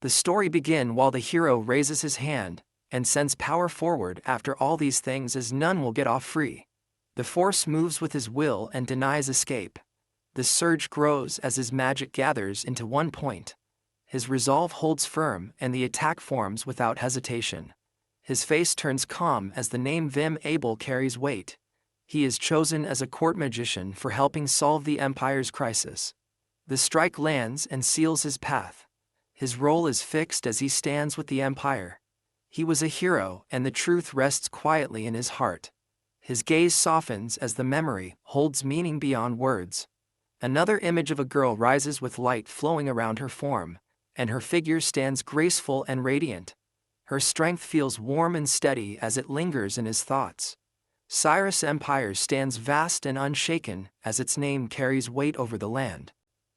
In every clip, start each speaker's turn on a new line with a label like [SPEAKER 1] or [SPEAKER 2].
[SPEAKER 1] The story begins while the hero raises his hand and sends power forward after all these things, as none will get off free. The force moves with his will and denies escape. The surge grows as his magic gathers into one point. His resolve holds firm and the attack forms without hesitation. His face turns calm as the name Vim Abel carries weight. He is chosen as a court magician for helping solve the Empire's crisis. The strike lands and seals his path. His role is fixed as he stands with the Empire. He was a hero, and the truth rests quietly in his heart. His gaze softens as the memory holds meaning beyond words. Another image of a girl rises with light flowing around her form, and her figure stands graceful and radiant. Her strength feels warm and steady as it lingers in his thoughts. Cyrus' empire stands vast and unshaken as its name carries weight over the land.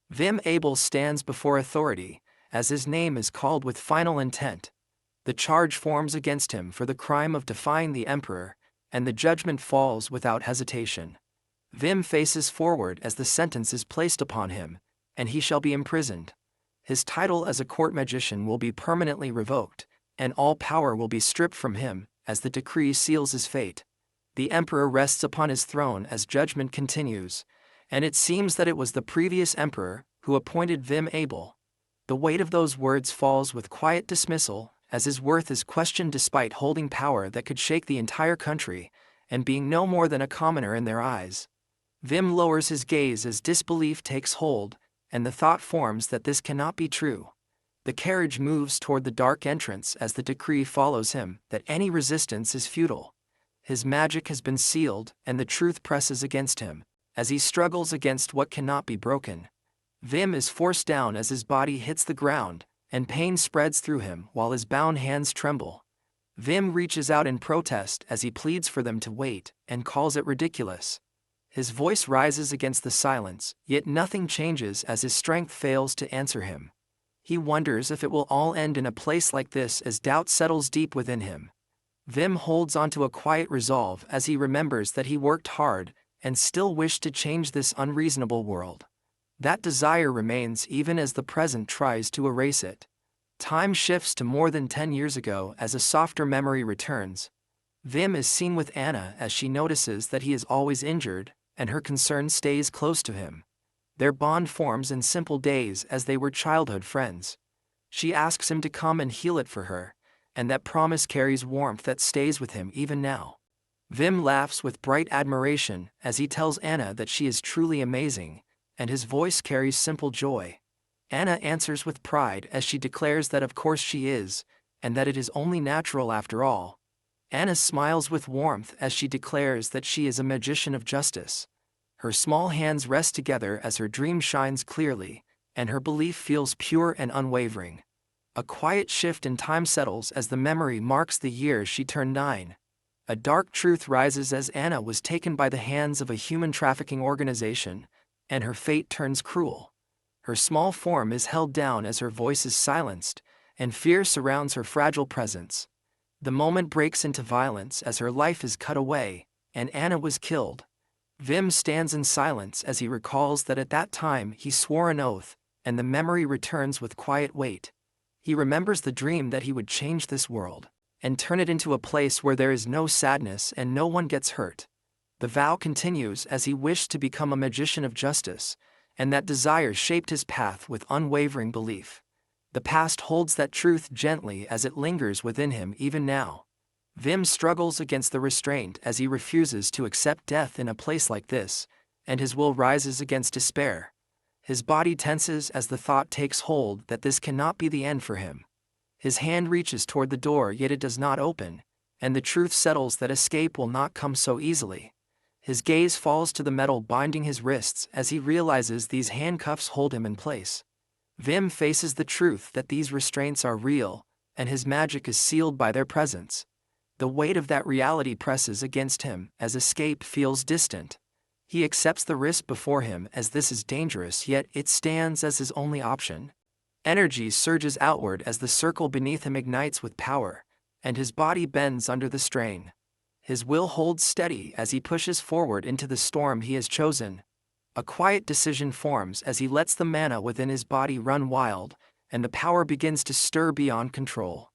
[SPEAKER 1] Vim Abel stands before authority, as his name is called with final intent. The charge forms against him for the crime of defying the emperor, and the judgment falls without hesitation. Vim faces forward as the sentence is placed upon him, and he shall be imprisoned. His title as a court magician will be permanently revoked, and all power will be stripped from him as the decree seals his fate. The emperor rests upon his throne as judgment continues, and it seems that it was the previous emperor who appointed Vim Abel. The weight of those words falls with quiet dismissal, as his worth is questioned despite holding power that could shake the entire country, and being no more than a commoner in their eyes. Vim lowers his gaze as disbelief takes hold, and the thought forms that this cannot be true. The carriage moves toward the dark entrance as the decree follows him that any resistance is futile. His magic has been sealed, and the truth presses against him, as he struggles against what cannot be broken. Vim is forced down as his body hits the ground, and pain spreads through him while his bound hands tremble. Vim reaches out in protest as he pleads for them to wait and calls it ridiculous. His voice rises against the silence, yet nothing changes as his strength fails to answer him. He wonders if it will all end in a place like this as doubt settles deep within him. Vim holds onto a quiet resolve as he remembers that he worked hard and still wished to change this unreasonable world. That desire remains even as the present tries to erase it. Time shifts to more than 10 years ago as a softer memory returns. Vim is seen with Anna as she notices that he is always injured, and her concern stays close to him. Their bond forms in simple days as they were childhood friends. She asks him to come and heal it for her, and that promise carries warmth that stays with him even now. Vim laughs with bright admiration as he tells Anna that she is truly amazing, and his voice carries simple joy. Anna answers with pride as she declares that of course she is, and that it is only natural after all. Anna smiles with warmth as she declares that she is a magician of justice. Her small hands rest together as her dream shines clearly, and her belief feels pure and unwavering. A quiet shift in time settles as the memory marks the year she turned 9. A dark truth rises as Anna was taken by the hands of a human trafficking organization, and her fate turns cruel. Her small form is held down as her voice is silenced, and fear surrounds her fragile presence. The moment breaks into violence as her life is cut away, and Anna was killed. Vim stands in silence as he recalls that at that time he swore an oath, and the memory returns with quiet weight. He remembers the dream that he would change this world, and turn it into a place where there is no sadness and no one gets hurt. The vow continues as he wished to become a magician of justice, and that desire shaped his path with unwavering belief. The past holds that truth gently as it lingers within him even now. Vim struggles against the restraint as he refuses to accept death in a place like this, and his will rises against despair. His body tenses as the thought takes hold that this cannot be the end for him. His hand reaches toward the door, yet it does not open, and the truth settles that escape will not come so easily. His gaze falls to the metal binding his wrists as he realizes these handcuffs hold him in place. Vim faces the truth that these restraints are real, and his magic is sealed by their presence. The weight of that reality presses against him as escape feels distant. He accepts the risk before him as this is dangerous, yet it stands as his only option. Energy surges outward as the circle beneath him ignites with power, and his body bends under the strain. His will holds steady as he pushes forward into the storm he has chosen. A quiet decision forms as he lets the mana within his body run wild, and the power begins to stir beyond control.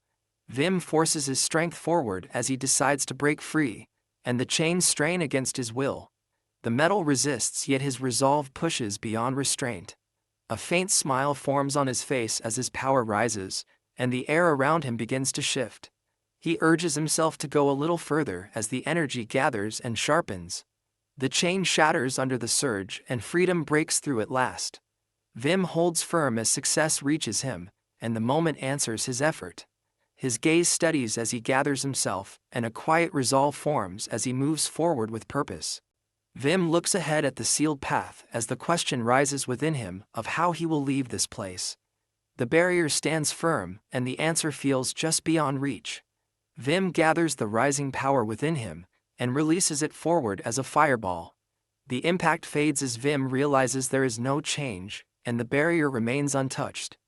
[SPEAKER 1] Vim forces his strength forward as he decides to break free, and the chains strain against his will. The metal resists, yet his resolve pushes beyond restraint. A faint smile forms on his face as his power rises, and the air around him begins to shift. He urges himself to go a little further as the energy gathers and sharpens. The chain shatters under the surge, and freedom breaks through at last. Vim holds firm as success reaches him, and the moment answers his effort. His gaze steadies as he gathers himself, and a quiet resolve forms as he moves forward with purpose. Vim looks ahead at the sealed path as the question rises within him of how he will leave this place. The barrier stands firm, and the answer feels just beyond reach. Vim gathers the rising power within him, and releases it forward as a fireball. The impact fades as Vim realizes there is no change, and the barrier remains untouched.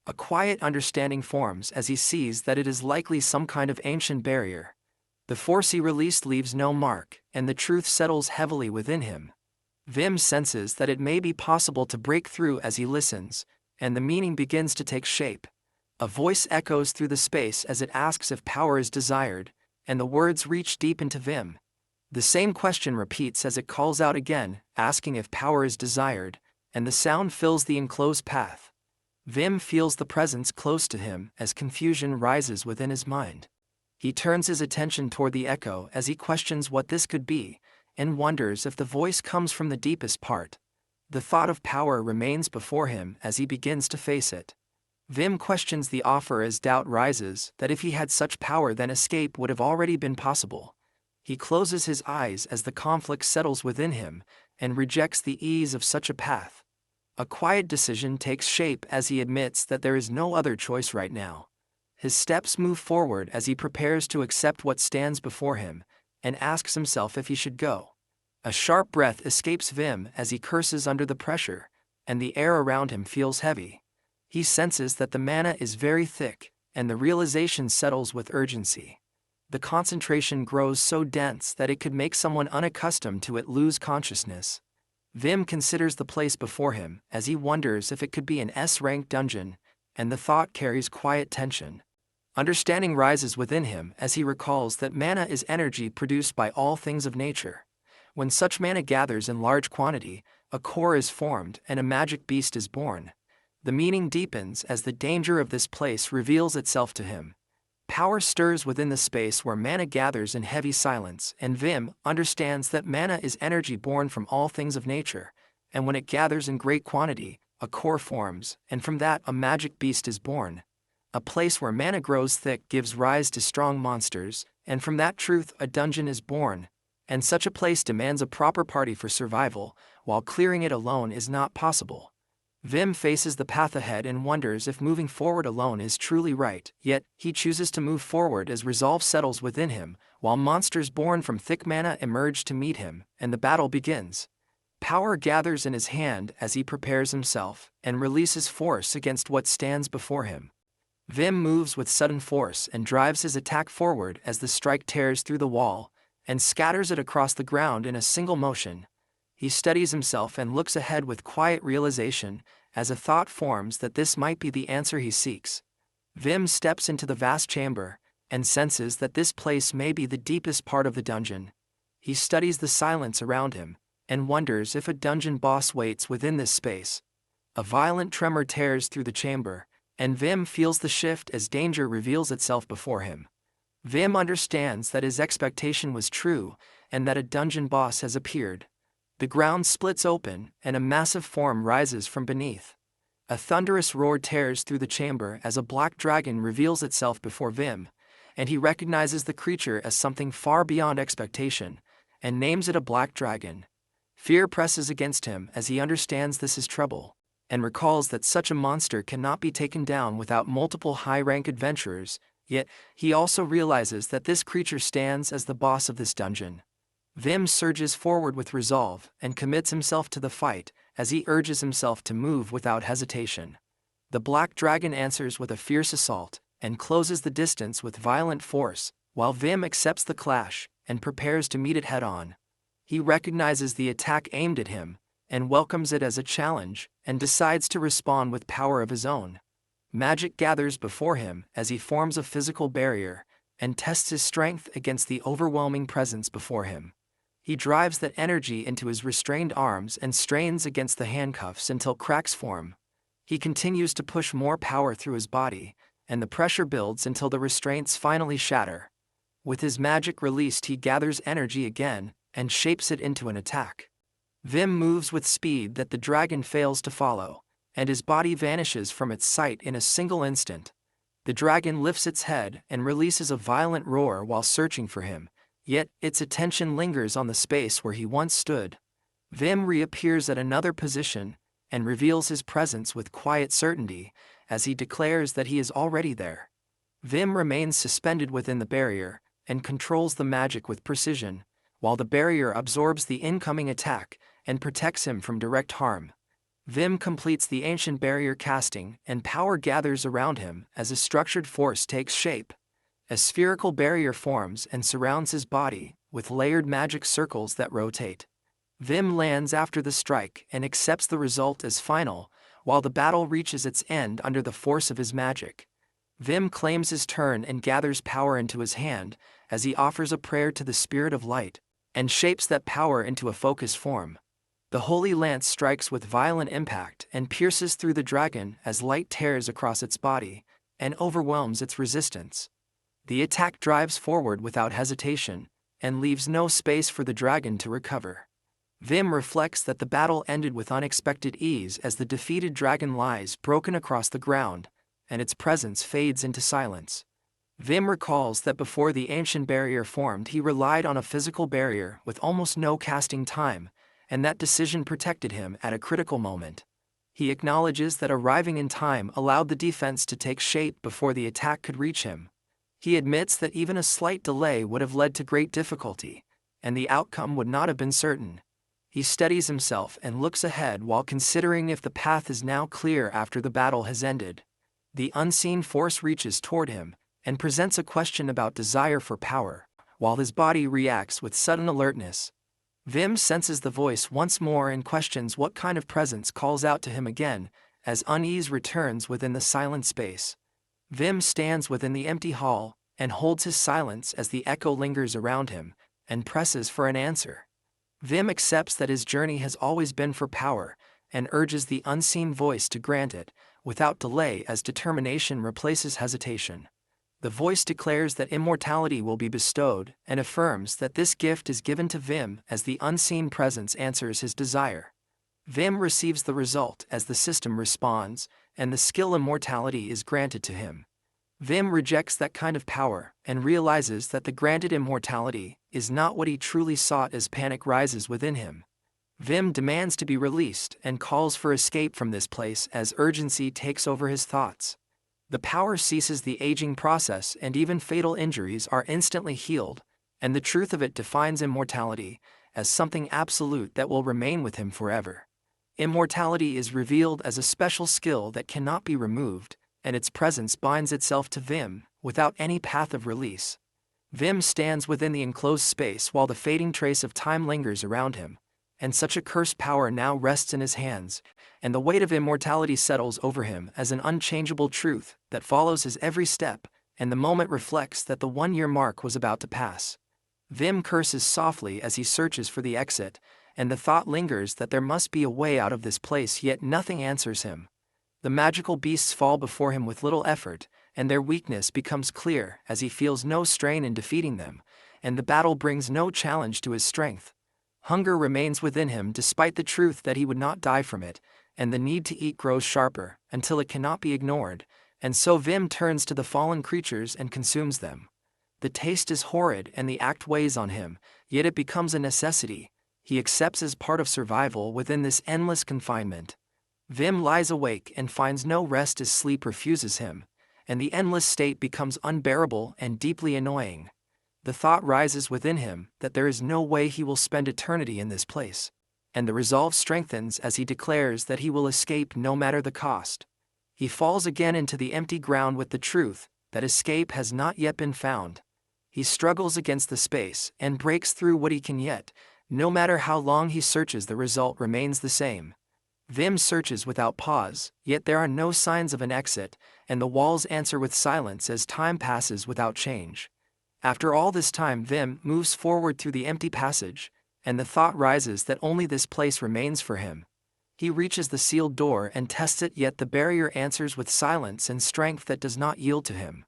[SPEAKER 1] A quiet understanding forms as he sees that it is likely some kind of ancient barrier. The force he released leaves no mark, and the truth settles heavily within him. Vim senses that it may be possible to break through as he listens, and the meaning begins to take shape. A voice echoes through the space as it asks if power is desired, and the words reach deep into Vim. The same question repeats as it calls out again, asking if power is desired, and the sound fills the enclosed path. Vim feels the presence close to him as confusion rises within his mind. He turns his attention toward the echo as he questions what this could be, and wonders if the voice comes from the deepest part. The thought of power remains before him as he begins to face it. Vim questions the offer as doubt rises that if he had such power then escape would have already been possible. He closes his eyes as the conflict settles within him, and rejects the ease of such a path. A quiet decision takes shape as he admits that there is no other choice right now. His steps move forward as he prepares to accept what stands before him, and asks himself if he should go. A sharp breath escapes Vim as he curses under the pressure, and the air around him feels heavy. He senses that the mana is very thick, and the realization settles with urgency. The concentration grows so dense that it could make someone unaccustomed to it lose consciousness. Vim considers the place before him as he wonders if it could be an S-rank dungeon, and the thought carries quiet tension. Understanding rises within him as he recalls that mana is energy produced by all things of nature. When such mana gathers in large quantity, a core is formed and a magic beast is born. The meaning deepens as the danger of this place reveals itself to him. Power stirs within the space where mana gathers in heavy silence, and Vim understands that mana is energy born from all things of nature, and when it gathers in great quantity, a core forms, and from that a magic beast is born. A place where mana grows thick gives rise to strong monsters, and from that truth a dungeon is born, and such a place demands a proper party for survival, while clearing it alone is not possible. Vim faces the path ahead and wonders if moving forward alone is truly right, yet he chooses to move forward as resolve settles within him, while monsters born from thick mana emerge to meet him, and the battle begins. Power gathers in his hand as he prepares himself, and releases force against what stands before him. Vim moves with sudden force and drives his attack forward as the strike tears through the wall, and scatters it across the ground in a single motion. He steadies himself and looks ahead with quiet realization, as a thought forms that this might be the answer he seeks. Vim steps into the vast chamber, and senses that this place may be the deepest part of the dungeon. He studies the silence around him, and wonders if a dungeon boss waits within this space. A violent tremor tears through the chamber, and Vim feels the shift as danger reveals itself before him. Vim understands that his expectation was true, and that a dungeon boss has appeared. The ground splits open, and a massive form rises from beneath. A thunderous roar tears through the chamber as a black dragon reveals itself before Vim, and he recognizes the creature as something far beyond expectation, and names it a black dragon. Fear presses against him as he understands this is trouble, and recalls that such a monster cannot be taken down without multiple high-rank adventurers, yet he also realizes that this creature stands as the boss of this dungeon. Vim surges forward with resolve and commits himself to the fight as he urges himself to move without hesitation. The black dragon answers with a fierce assault and closes the distance with violent force, while Vim accepts the clash and prepares to meet it head-on. He recognizes the attack aimed at him and welcomes it as a challenge, and decides to respond with power of his own. Magic gathers before him as he forms a physical barrier and tests his strength against the overwhelming presence before him. He drives that energy into his restrained arms and strains against the handcuffs until cracks form. He continues to push more power through his body, and the pressure builds until the restraints finally shatter. With his magic released, he gathers energy again and shapes it into an attack. Vim moves with speed that the dragon fails to follow, and his body vanishes from its sight in a single instant. The dragon lifts its head and releases a violent roar while searching for him, yet its attention lingers on the space where he once stood. Vim reappears at another position and reveals his presence with quiet certainty as he declares that he is already there. Vim remains suspended within the barrier and controls the magic with precision, while the barrier absorbs the incoming attack and protects him from direct harm. Vim completes the ancient barrier casting, and power gathers around him as a structured force takes shape. A spherical barrier forms and surrounds his body, with layered magic circles that rotate. Vim lands after the strike and accepts the result as final, while the battle reaches its end under the force of his magic. Vim claims his turn and gathers power into his hand as he offers a prayer to the Spirit of Light, and shapes that power into a focused form. The holy lance strikes with violent impact and pierces through the dragon as light tears across its body and overwhelms its resistance. The attack drives forward without hesitation and leaves no space for the dragon to recover. Vim reflects that the battle ended with unexpected ease as the defeated dragon lies broken across the ground, and its presence fades into silence. Vim recalls that before the ancient barrier formed, he relied on a physical barrier with almost no casting time, and that decision protected him at a critical moment. He acknowledges that arriving in time allowed the defense to take shape before the attack could reach him. He admits that even a slight delay would have led to great difficulty, and the outcome would not have been certain. He steadies himself and looks ahead while considering if the path is now clear after the battle has ended. The unseen force reaches toward him and presents a question about desire for power, while his body reacts with sudden alertness. Vim senses the voice once more and questions what kind of presence calls out to him again, as unease returns within the silent space. Vim stands within the empty hall and holds his silence as the echo lingers around him and presses for an answer. Vim accepts that his journey has always been for power and urges the unseen voice to grant it without delay as determination replaces hesitation. The voice declares that immortality will be bestowed and affirms that this gift is given to Vim as the unseen presence answers his desire. Vim receives the result as the system responds, and the skill immortality is granted to him. Vim rejects that kind of power and realizes that the granted immortality is not what he truly sought as panic rises within him. Vim demands to be released and calls for escape from this place as urgency takes over his thoughts. The power ceases the aging process and even fatal injuries are instantly healed, and the truth of it defines immortality as something absolute that will remain with him forever. Immortality is revealed as a special skill that cannot be removed, and its presence binds itself to Vim without any path of release. Vim stands within the enclosed space while the fading trace of time lingers around him, and such a cursed power now rests in his hands, and the weight of immortality settles over him as an unchangeable truth that follows his every step, and the moment reflects that the 1-year mark was about to pass. Vim curses softly as he searches for the exit, and the thought lingers that there must be a way out of this place, yet nothing answers him. The magical beasts fall before him with little effort, and their weakness becomes clear as he feels no strain in defeating them, and the battle brings no challenge to his strength. Hunger remains within him despite the truth that he would not die from it, and the need to eat grows sharper until it cannot be ignored, and so Vim turns to the fallen creatures and consumes them. The taste is horrid and the act weighs on him, yet it becomes a necessity. He accepts as part of survival within this endless confinement. Vim lies awake and finds no rest as sleep refuses him, and the endless state becomes unbearable and deeply annoying. The thought rises within him that there is no way he will spend eternity in this place, and the resolve strengthens as he declares that he will escape no matter the cost. He falls again into the empty ground with the truth that escape has not yet been found. He struggles against the space and breaks through what he can, yet no matter how long he searches, the result remains the same. Vim searches without pause, yet there are no signs of an exit, and the walls answer with silence as time passes without change. After all this time, Vim moves forward through the empty passage, and the thought rises that only this place remains for him. He reaches the sealed door and tests it, yet the barrier answers with silence and strength that does not yield to him.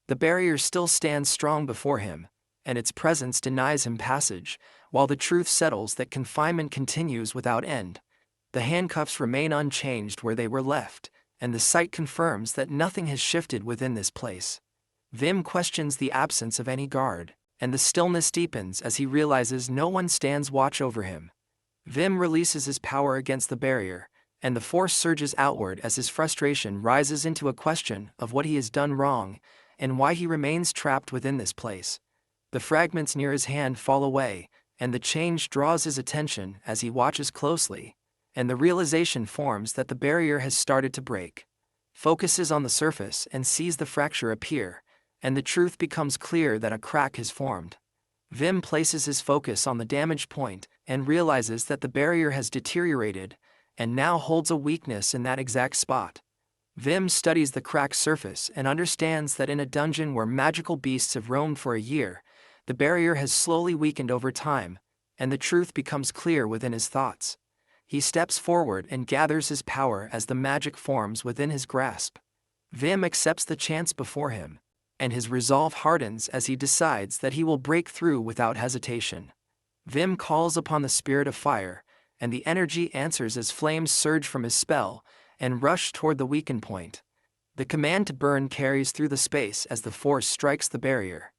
[SPEAKER 1] The barrier still stands strong before him, and its presence denies him passage, while the truth settles that confinement continues without end. The handcuffs remain unchanged where they were left, and the sight confirms that nothing has shifted within this place. Vim questions the absence of any guard, and the stillness deepens as he realizes no one stands watch over him. Vim releases his power against the barrier, and the force surges outward as his frustration rises into a question of what he has done wrong, and why he remains trapped within this place. The fragments near his hand fall away, and the change draws his attention as he watches closely, and the realization forms that the barrier has started to break. Focuses on the surface and sees the fracture appear, and the truth becomes clear that a crack has formed. Vim places his focus on the damaged point and realizes that the barrier has deteriorated, and now holds a weakness in that exact spot. Vim studies the cracked surface and understands that in a dungeon where magical beasts have roamed for a year, the barrier has slowly weakened over time, and the truth becomes clear within his thoughts. He steps forward and gathers his power as the magic forms within his grasp. Vim accepts the chance before him, and his resolve hardens as he decides that he will break through without hesitation. Vim calls upon the spirit of fire, and the energy answers as flames surge from his spell and rush toward the weakened point. The command to burn carries through the space as the force strikes the barrier.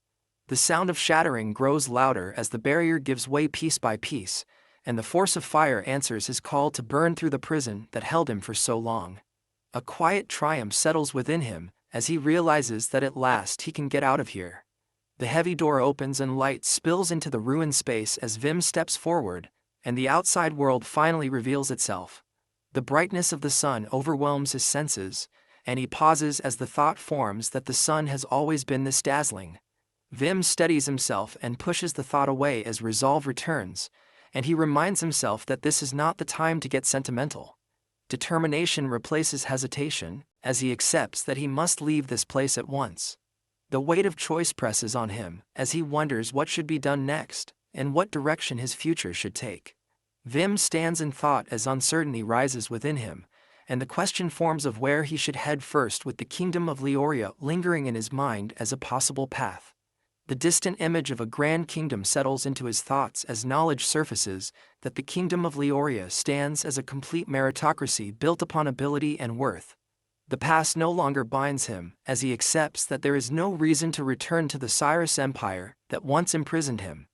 [SPEAKER 1] The sound of shattering grows louder as the barrier gives way piece by piece, and the force of fire answers his call to burn through the prison that held him for so long. A quiet triumph settles within him as he realizes that at last he can get out of here. The heavy door opens and light spills into the ruined space as Vim steps forward, and the outside world finally reveals itself. The brightness of the sun overwhelms his senses, and he pauses as the thought forms that the sun has always been this dazzling. Vim steadies himself and pushes the thought away as resolve returns, and he reminds himself that this is not the time to get sentimental. Determination replaces hesitation, as he accepts that he must leave this place at once. The weight of choice presses on him as he wonders what should be done next, and what direction his future should take. Vim stands in thought as uncertainty rises within him, and the question forms of where he should head first, with the kingdom of Leoria lingering in his mind as a possible path. The distant image of a grand kingdom settles into his thoughts as knowledge surfaces that the kingdom of Leoria stands as a complete meritocracy built upon ability and worth. The past no longer binds him as he accepts that there is no reason to return to the Cyrus Empire that once imprisoned him.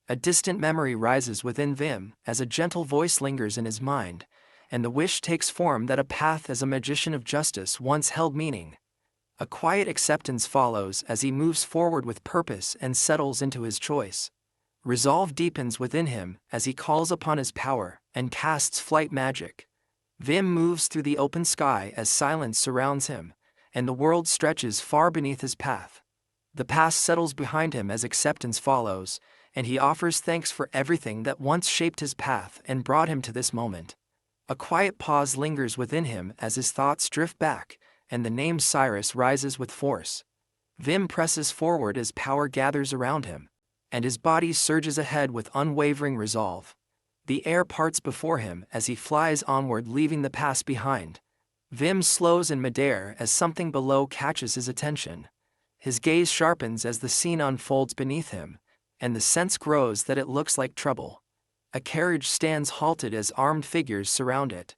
[SPEAKER 1] A distant memory rises within Vim as a gentle voice lingers in his mind, and the wish takes form that a path as a magician of justice once held meaning. A quiet acceptance follows as he moves forward with purpose and settles into his choice. Resolve deepens within him as he calls upon his power and casts flight magic. Vim moves through the open sky as silence surrounds him, and the world stretches far beneath his path. The past settles behind him as acceptance follows, and he offers thanks for everything that once shaped his path and brought him to this moment. A quiet pause lingers within him as his thoughts drift back, and the name Cyrus rises with force. Vim presses forward as power gathers around him, and his body surges ahead with unwavering resolve. The air parts before him as he flies onward, leaving the past behind. Vim slows in midair as something below catches his attention. His gaze sharpens as the scene unfolds beneath him, and the sense grows that it looks like trouble. A carriage stands halted as armed figures surround it.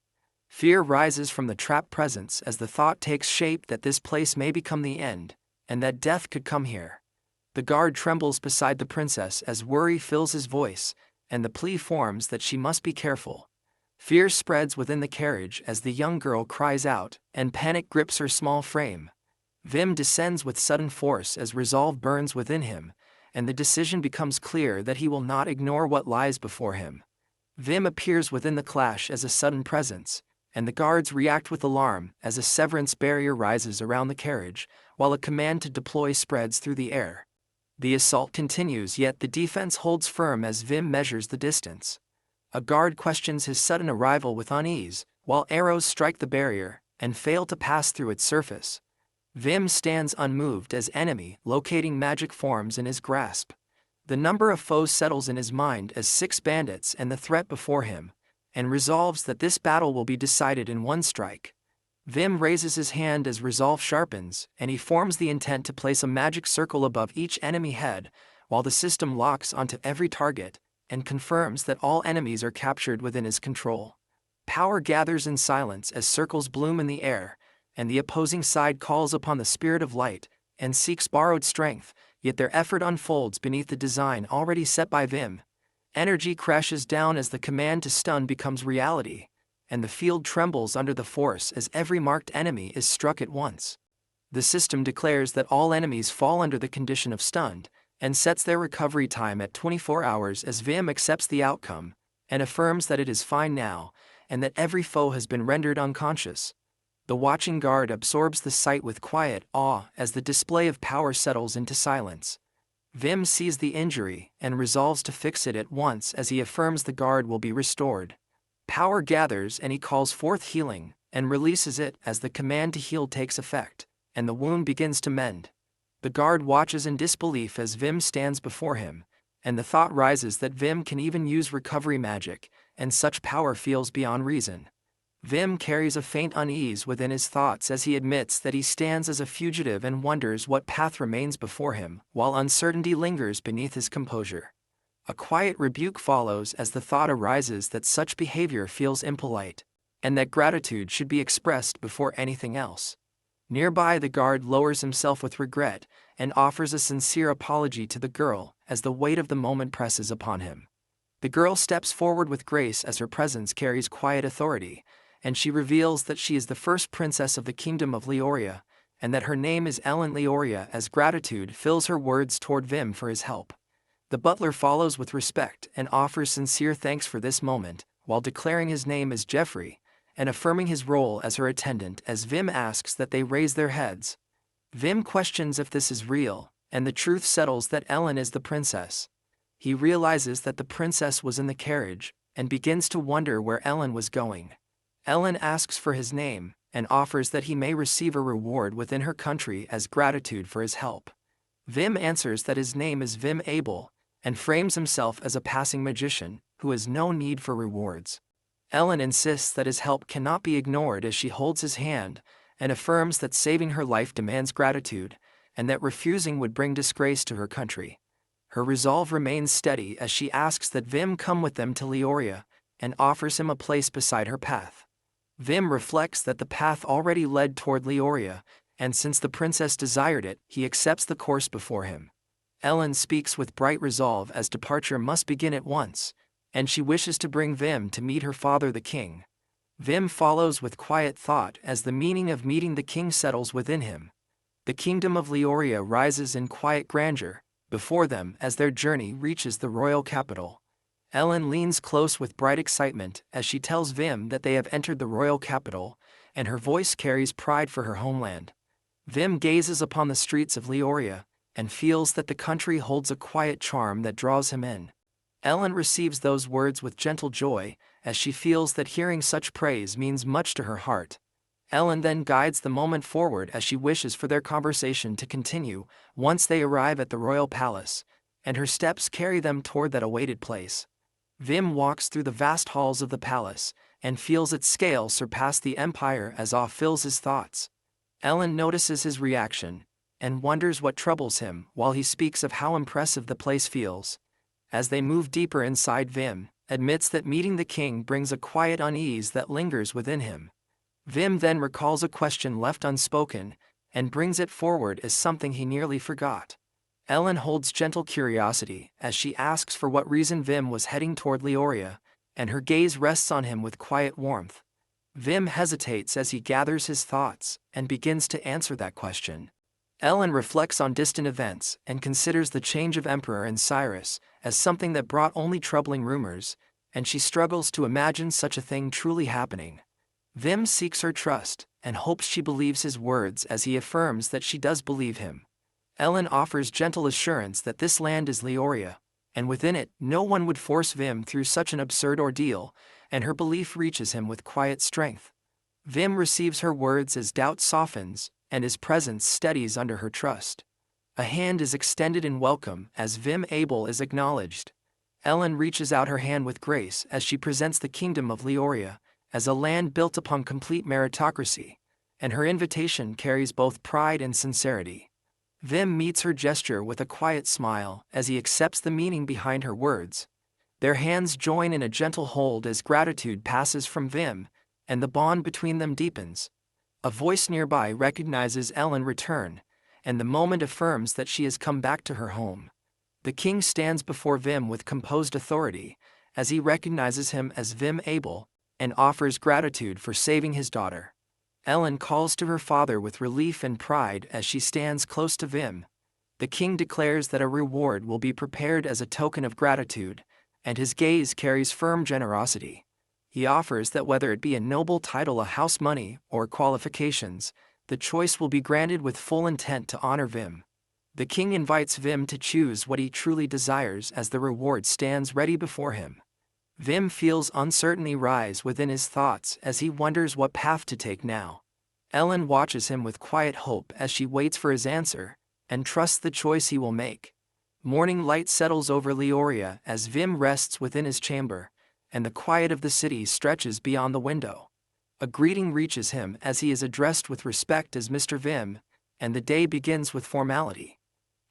[SPEAKER 1] Fear rises from the trapped presence as the thought takes shape that this place may become the end, and that death could come here. The guard trembles beside the princess as worry fills his voice, and the plea forms that she must be careful. Fear spreads within the carriage as the young girl cries out, and panic grips her small frame. Vim descends with sudden force as resolve burns within him, and the decision becomes clear that he will not ignore what lies before him. Vim appears within the clash as a sudden presence, and the guards react with alarm as a severance barrier rises around the carriage, while a command to deploy spreads through the air. The assault continues, yet the defense holds firm as Vim measures the distance. A guard questions his sudden arrival with unease, While arrows strike the barrier and fail to pass through its surface, Vim stands unmoved as enemy locating magic forms in his grasp. The number of foes settles in his mind as 6 bandits and the threat before him, and resolves that this battle will be decided in one strike. Vim raises his hand as resolve sharpens, and he forms the intent to place a magic circle above each enemy head, while the system locks onto every target, and confirms that all enemies are captured within his control. Power gathers in silence as circles bloom in the air, and the opposing side calls upon the spirit of light, and seeks borrowed strength, yet their effort unfolds beneath the design already set by Vim. Energy crashes down as the command to stun becomes reality, and the field trembles under the force as every marked enemy is struck at once. The system declares that all enemies fall under the condition of stunned, and sets their recovery time at 24 hours as Vim accepts the outcome, and affirms that it is fine now, and that every foe has been rendered unconscious. The watching guard absorbs the sight with quiet awe as the display of power settles into silence. Vim sees the injury and resolves to fix it at once as he affirms the guard will be restored. Power gathers and he calls forth healing, and releases it as the command to heal takes effect, and the wound begins to mend. The guard watches in disbelief as Vim stands before him, and the thought rises that Vim can even use recovery magic, and such power feels beyond reason. Vim carries a faint unease within his thoughts as he admits that he stands as a fugitive and wonders what path remains before him, while uncertainty lingers beneath his composure. A quiet rebuke follows as the thought arises that such behavior feels impolite, and that gratitude should be expressed before anything else. Nearby, the guard lowers himself with regret, and offers a sincere apology to the girl as the weight of the moment presses upon him. The girl steps forward with grace as her presence carries quiet authority, and she reveals that she is the first princess of the kingdom of Leoria, and that her name is Ellen Leoria as gratitude fills her words toward Vim for his help. The butler follows with respect and offers sincere thanks for this moment, while declaring his name as Jeffrey, and affirming his role as her attendant as Vim asks that they raise their heads. Vim questions if this is real, and the truth settles that Ellen is the princess. He realizes that the princess was in the carriage, and begins to wonder where Ellen was going. Ellen asks for his name, and offers that he may receive a reward within her country as gratitude for his help. Vim answers that his name is Vim Abel, and frames himself as a passing magician, who has no need for rewards. Ellen insists that his help cannot be ignored as she holds his hand, and affirms that saving her life demands gratitude, and that refusing would bring disgrace to her country. Her resolve remains steady as she asks that Vim come with them to Leoria, and offers him a place beside her path. Vim reflects that the path already led toward Leoria, and since the princess desired it, he accepts the course before him. Ellen speaks with bright resolve as departure must begin at once, and she wishes to bring Vim to meet her father the king. Vim follows with quiet thought as the meaning of meeting the king settles within him. The kingdom of Leoria rises in quiet grandeur before them as their journey reaches the royal capital. Ellen leans close with bright excitement as she tells Vim that they have entered the royal capital, and her voice carries pride for her homeland. Vim gazes upon the streets of Leoria, and feels that the country holds a quiet charm that draws him in. Ellen receives those words with gentle joy, as she feels that hearing such praise means much to her heart. Ellen then guides the moment forward as she wishes for their conversation to continue once they arrive at the royal palace, and her steps carry them toward that awaited place. Vim walks through the vast halls of the palace, and feels its scale surpass the empire as awe fills his thoughts. Ellen notices his reaction, and wonders what troubles him while he speaks of how impressive the place feels. As they move deeper inside, Vim admits that meeting the king brings a quiet unease that lingers within him. Vim then recalls a question left unspoken, and brings it forward as something he nearly forgot. Ellen holds gentle curiosity as she asks for what reason Vim was heading toward Leoria, and her gaze rests on him with quiet warmth. Vim hesitates as he gathers his thoughts and begins to answer that question. Ellen reflects on distant events and considers the change of Emperor and Cyrus as something that brought only troubling rumors, and she struggles to imagine such a thing truly happening. Vim seeks her trust and hopes she believes his words as he affirms that she does believe him. Ellen offers gentle assurance that this land is Leoria, and within it no one would force Vim through such an absurd ordeal, and her belief reaches him with quiet strength. Vim receives her words as doubt softens, and his presence steadies under her trust. A hand is extended in welcome as Vim Abel is acknowledged. Ellen reaches out her hand with grace as she presents the kingdom of Leoria as a land built upon complete meritocracy, and her invitation carries both pride and sincerity. Vim meets her gesture with a quiet smile as he accepts the meaning behind her words. Their hands join in a gentle hold as gratitude passes from Vim, and the bond between them deepens. A voice nearby recognizes Ellen return, and the moment affirms that she has come back to her home. The king stands before Vim with composed authority, as he recognizes him as Vim Abel, and offers gratitude for saving his daughter. Ellen calls to her father with relief and pride as she stands close to Vim. The king declares that a reward will be prepared as a token of gratitude, and his gaze carries firm generosity. He offers that whether it be a noble title, a house, money, or qualifications, the choice will be granted with full intent to honor Vim. The king invites Vim to choose what he truly desires as the reward stands ready before him. Vim feels uncertainty rise within his thoughts as he wonders what path to take now. Ellen watches him with quiet hope as she waits for his answer, and trusts the choice he will make. Morning light settles over Leoria as Vim rests within his chamber, and the quiet of the city stretches beyond the window. A greeting reaches him as he is addressed with respect as Mr. Vim, and the day begins with formality.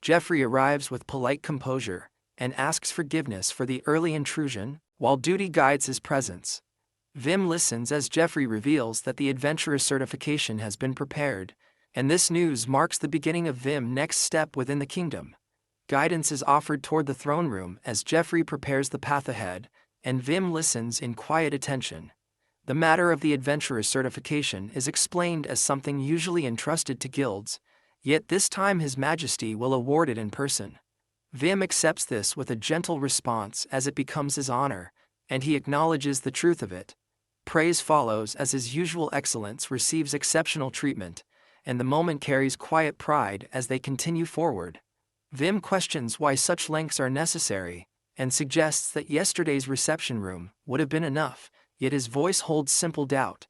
[SPEAKER 1] Jeffrey arrives with polite composure, and asks forgiveness for the early intrusion, while duty guides his presence. Vim listens as Jeffrey reveals that the adventurer certification has been prepared, and this news marks the beginning of Vim's next step within the kingdom. Guidance is offered toward the throne room as Jeffrey prepares the path ahead, and Vim listens in quiet attention. The matter of the adventurer certification is explained as something usually entrusted to guilds, yet this time His Majesty will award it in person. Vim accepts this with a gentle response as it becomes his honor, and he acknowledges the truth of it. Praise follows as His usual excellence receives exceptional treatment, and the moment carries quiet pride as they continue forward. Vim questions why such lengths are necessary, and suggests that yesterday's reception room would have been enough, yet his voice holds simple doubt.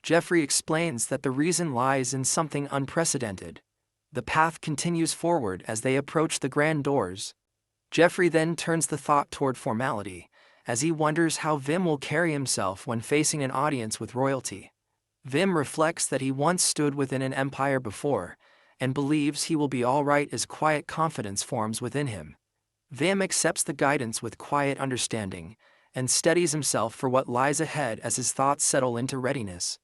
[SPEAKER 1] Jeffrey explains that the reason lies in something unprecedented. The path continues forward as they approach the grand doors. Jeffrey then turns the thought toward formality, as he wonders how Vim will carry himself when facing an audience with royalty. Vim reflects that he once stood within an empire before, and believes he will be all right as quiet confidence forms within him. Vim accepts the guidance with quiet understanding, and steadies himself for what lies ahead as his thoughts settle into readiness.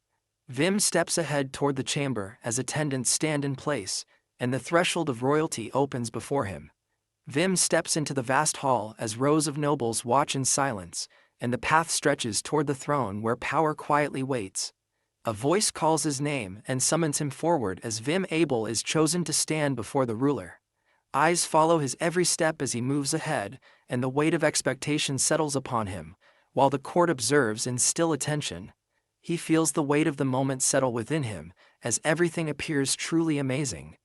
[SPEAKER 1] Vim steps ahead toward the chamber as attendants stand in place, and the threshold of royalty opens before him. Vim steps into the vast hall as rows of nobles watch in silence, and the path stretches toward the throne where power quietly waits. A voice calls his name and summons him forward as Vim Abel is chosen to stand before the ruler. Eyes follow his every step as he moves ahead, and the weight of expectation settles upon him, while the court observes in still attention. He feels the weight of the moment settle within him, as everything appears truly amazing.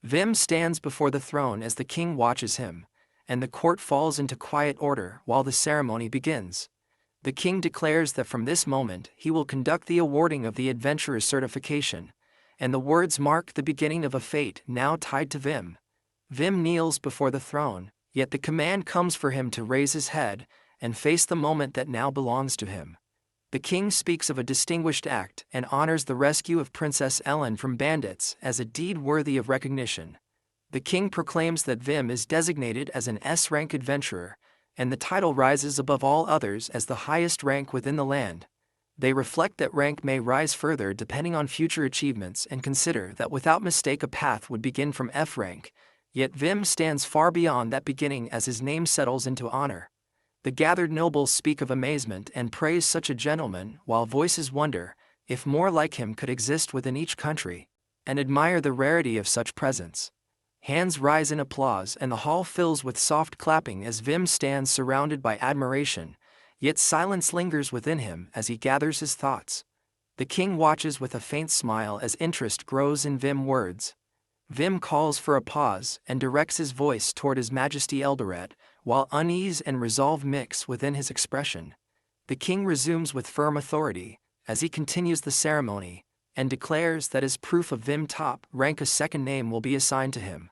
[SPEAKER 1] Vim stands before the throne as the king watches him, and the court falls into quiet order while the ceremony begins. The king declares that from this moment he will conduct the awarding of the adventurer's certification, and the words mark the beginning of a fate now tied to Vim. Vim kneels before the throne, yet the command comes for him to raise his head and face the moment that now belongs to him. The king speaks of a distinguished act and honors the rescue of Princess Ellen from bandits as a deed worthy of recognition. The king proclaims that Vim is designated as an S-rank adventurer, and the title rises above all others as the highest rank within the land. They reflect that rank may rise further depending on future achievements and consider that without mistake a path would begin from F rank, yet Vim stands far beyond that beginning as his name settles into honor. The gathered nobles speak of amazement and praise such a gentleman, while voices wonder if more like him could exist within each country, and admire the rarity of such presence. Hands rise in applause and the hall fills with soft clapping as Vim stands surrounded by admiration, yet silence lingers within him as he gathers his thoughts. The king watches with a faint smile as interest grows in Vim's words. Vim calls for a pause and directs his voice toward His Majesty Eldoret, while unease and resolve mix within his expression. The king resumes with firm authority, as he continues the ceremony, and declares that as proof of Vim top rank a second name will be assigned to him.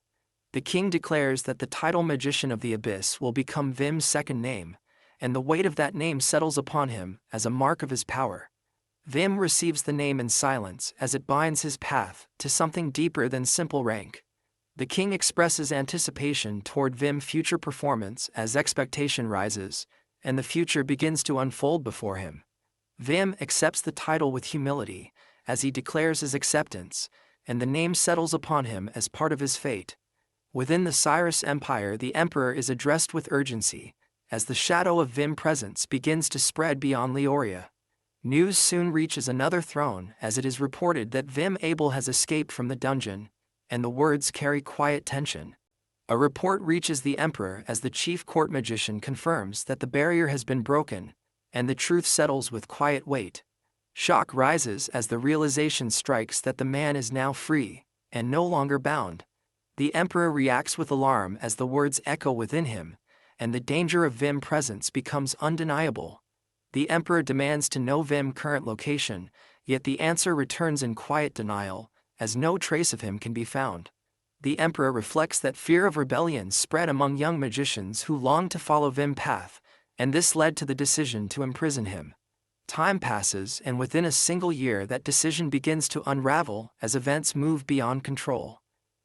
[SPEAKER 1] The king declares that the title Magician of the Abyss will become Vim's second name, and the weight of that name settles upon him as a mark of his power. Vim receives the name in silence as it binds his path to something deeper than simple rank. The king expresses anticipation toward Vim's future performance as expectation rises, and the future begins to unfold before him. Vim accepts the title with humility, as he declares his acceptance, and the name settles upon him as part of his fate. Within the Cyrus Empire, the emperor is addressed with urgency, as the shadow of Vim's presence begins to spread beyond Leoria. News soon reaches another throne as it is reported that Vim Abel has escaped from the dungeon, and the words carry quiet tension. A report reaches the emperor as the chief court magician confirms that the barrier has been broken, and the truth settles with quiet weight. Shock rises as the realization strikes that the man is now free, and no longer bound. The emperor reacts with alarm as the words echo within him, and the danger of Vim's presence becomes undeniable. The emperor demands to know Vim's current location, yet the answer returns in quiet denial, as no trace of him can be found. The emperor reflects that fear of rebellion spread among young magicians who longed to follow Vim's path, and this led to the decision to imprison him. Time passes, and within a single year that decision begins to unravel as events move beyond control.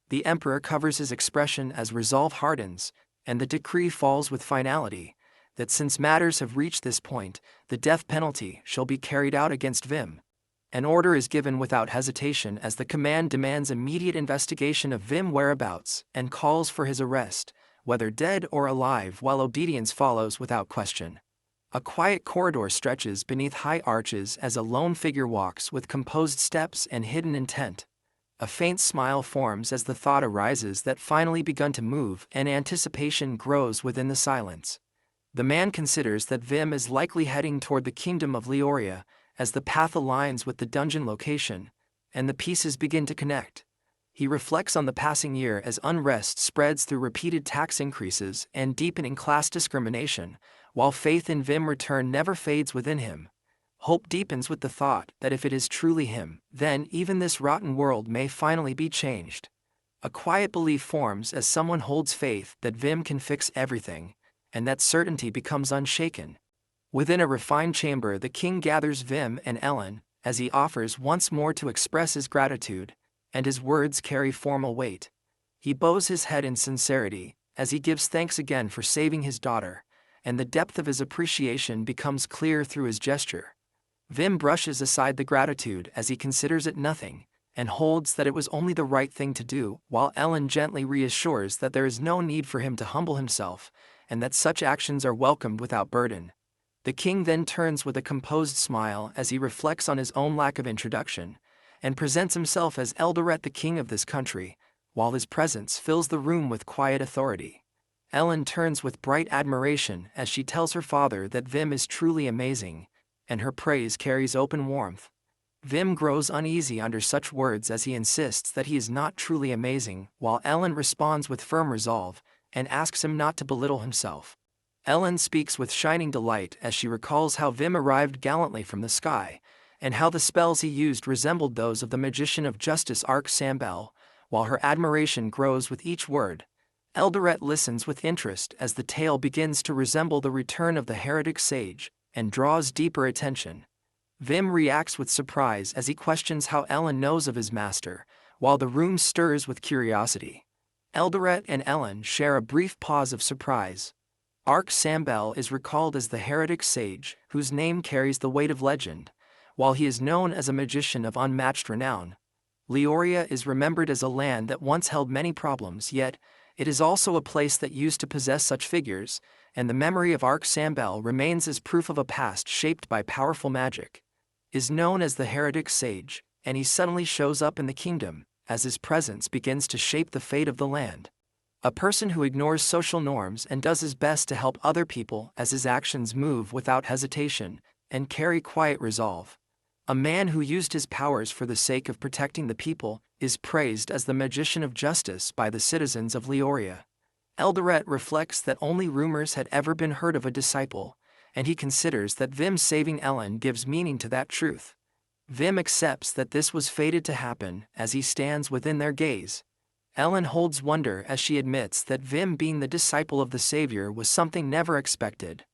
[SPEAKER 1] The emperor covers his expression as resolve hardens, and the decree falls with finality, that since matters have reached this point, the death penalty shall be carried out against Vim. An order is given without hesitation as the command demands immediate investigation of Vim's whereabouts and calls for his arrest, whether dead or alive, while obedience follows without question. A quiet corridor stretches beneath high arches as a lone figure walks with composed steps and hidden intent. A faint smile forms as the thought arises that finally begun to move, and anticipation grows within the silence. The man considers that Vim is likely heading toward the kingdom of Leoria, as the path aligns with the dungeon location, and the pieces begin to connect. He reflects on the passing year as unrest spreads through repeated tax increases and deepening class discrimination, while faith in Vim's return never fades within him. Hope deepens with the thought that if it is truly him, then even this rotten world may finally be changed. A quiet belief forms as someone holds faith that Vim can fix everything, and that certainty becomes unshaken. Within a refined chamber, the king gathers Vim and Ellen, as he offers once more to express his gratitude, and his words carry formal weight. He bows his head in sincerity, as he gives thanks again for saving his daughter, and the depth of his appreciation becomes clear through his gesture. Vim brushes aside the gratitude as he considers it nothing, and holds that it was only the right thing to do, while Ellen gently reassures that there is no need for him to humble himself, and that such actions are welcomed without burden. The king then turns with a composed smile as he reflects on his own lack of introduction, and presents himself as Eldoret, the king of this country, while his presence fills the room with quiet authority. Ellen turns with bright admiration as she tells her father that Vim is truly amazing, and her praise carries open warmth. Vim grows uneasy under such words as he insists that he is not truly amazing, while Ellen responds with firm resolve, and asks him not to belittle himself. Ellen speaks with shining delight as she recalls how Vim arrived gallantly from the sky, and how the spells he used resembled those of the magician of justice Ark Sambel, while her admiration grows with each word. Eldoret listens with interest as the tale begins to resemble the return of the heretic sage, and draws deeper attention. Vim reacts with surprise as he questions how Ellen knows of his master, while the room stirs with curiosity. Eldoret and Ellen share a brief pause of surprise. Ark Sambel is recalled as the heretic sage, whose name carries the weight of legend, while he is known as a magician of unmatched renown. Leoria is remembered as a land that once held many problems, yet it is also a place that used to possess such figures, and the memory of Ark Sambel remains as proof of a past shaped by powerful magic. Is known as the heretic sage, and he suddenly shows up in the kingdom, as his presence begins to shape the fate of the land. A person who ignores social norms and does his best to help other people as his actions move without hesitation and carry quiet resolve. A man who used his powers for the sake of protecting the people is praised as the magician of justice by the citizens of Leoria. Eldoret reflects that only rumors had ever been heard of a disciple, and he considers that Vim saving Ellen gives meaning to that truth. Vim accepts that this was fated to happen as he stands within their gaze. Ellen holds wonder as she admits that Vim being the disciple of the Savior was something never expected.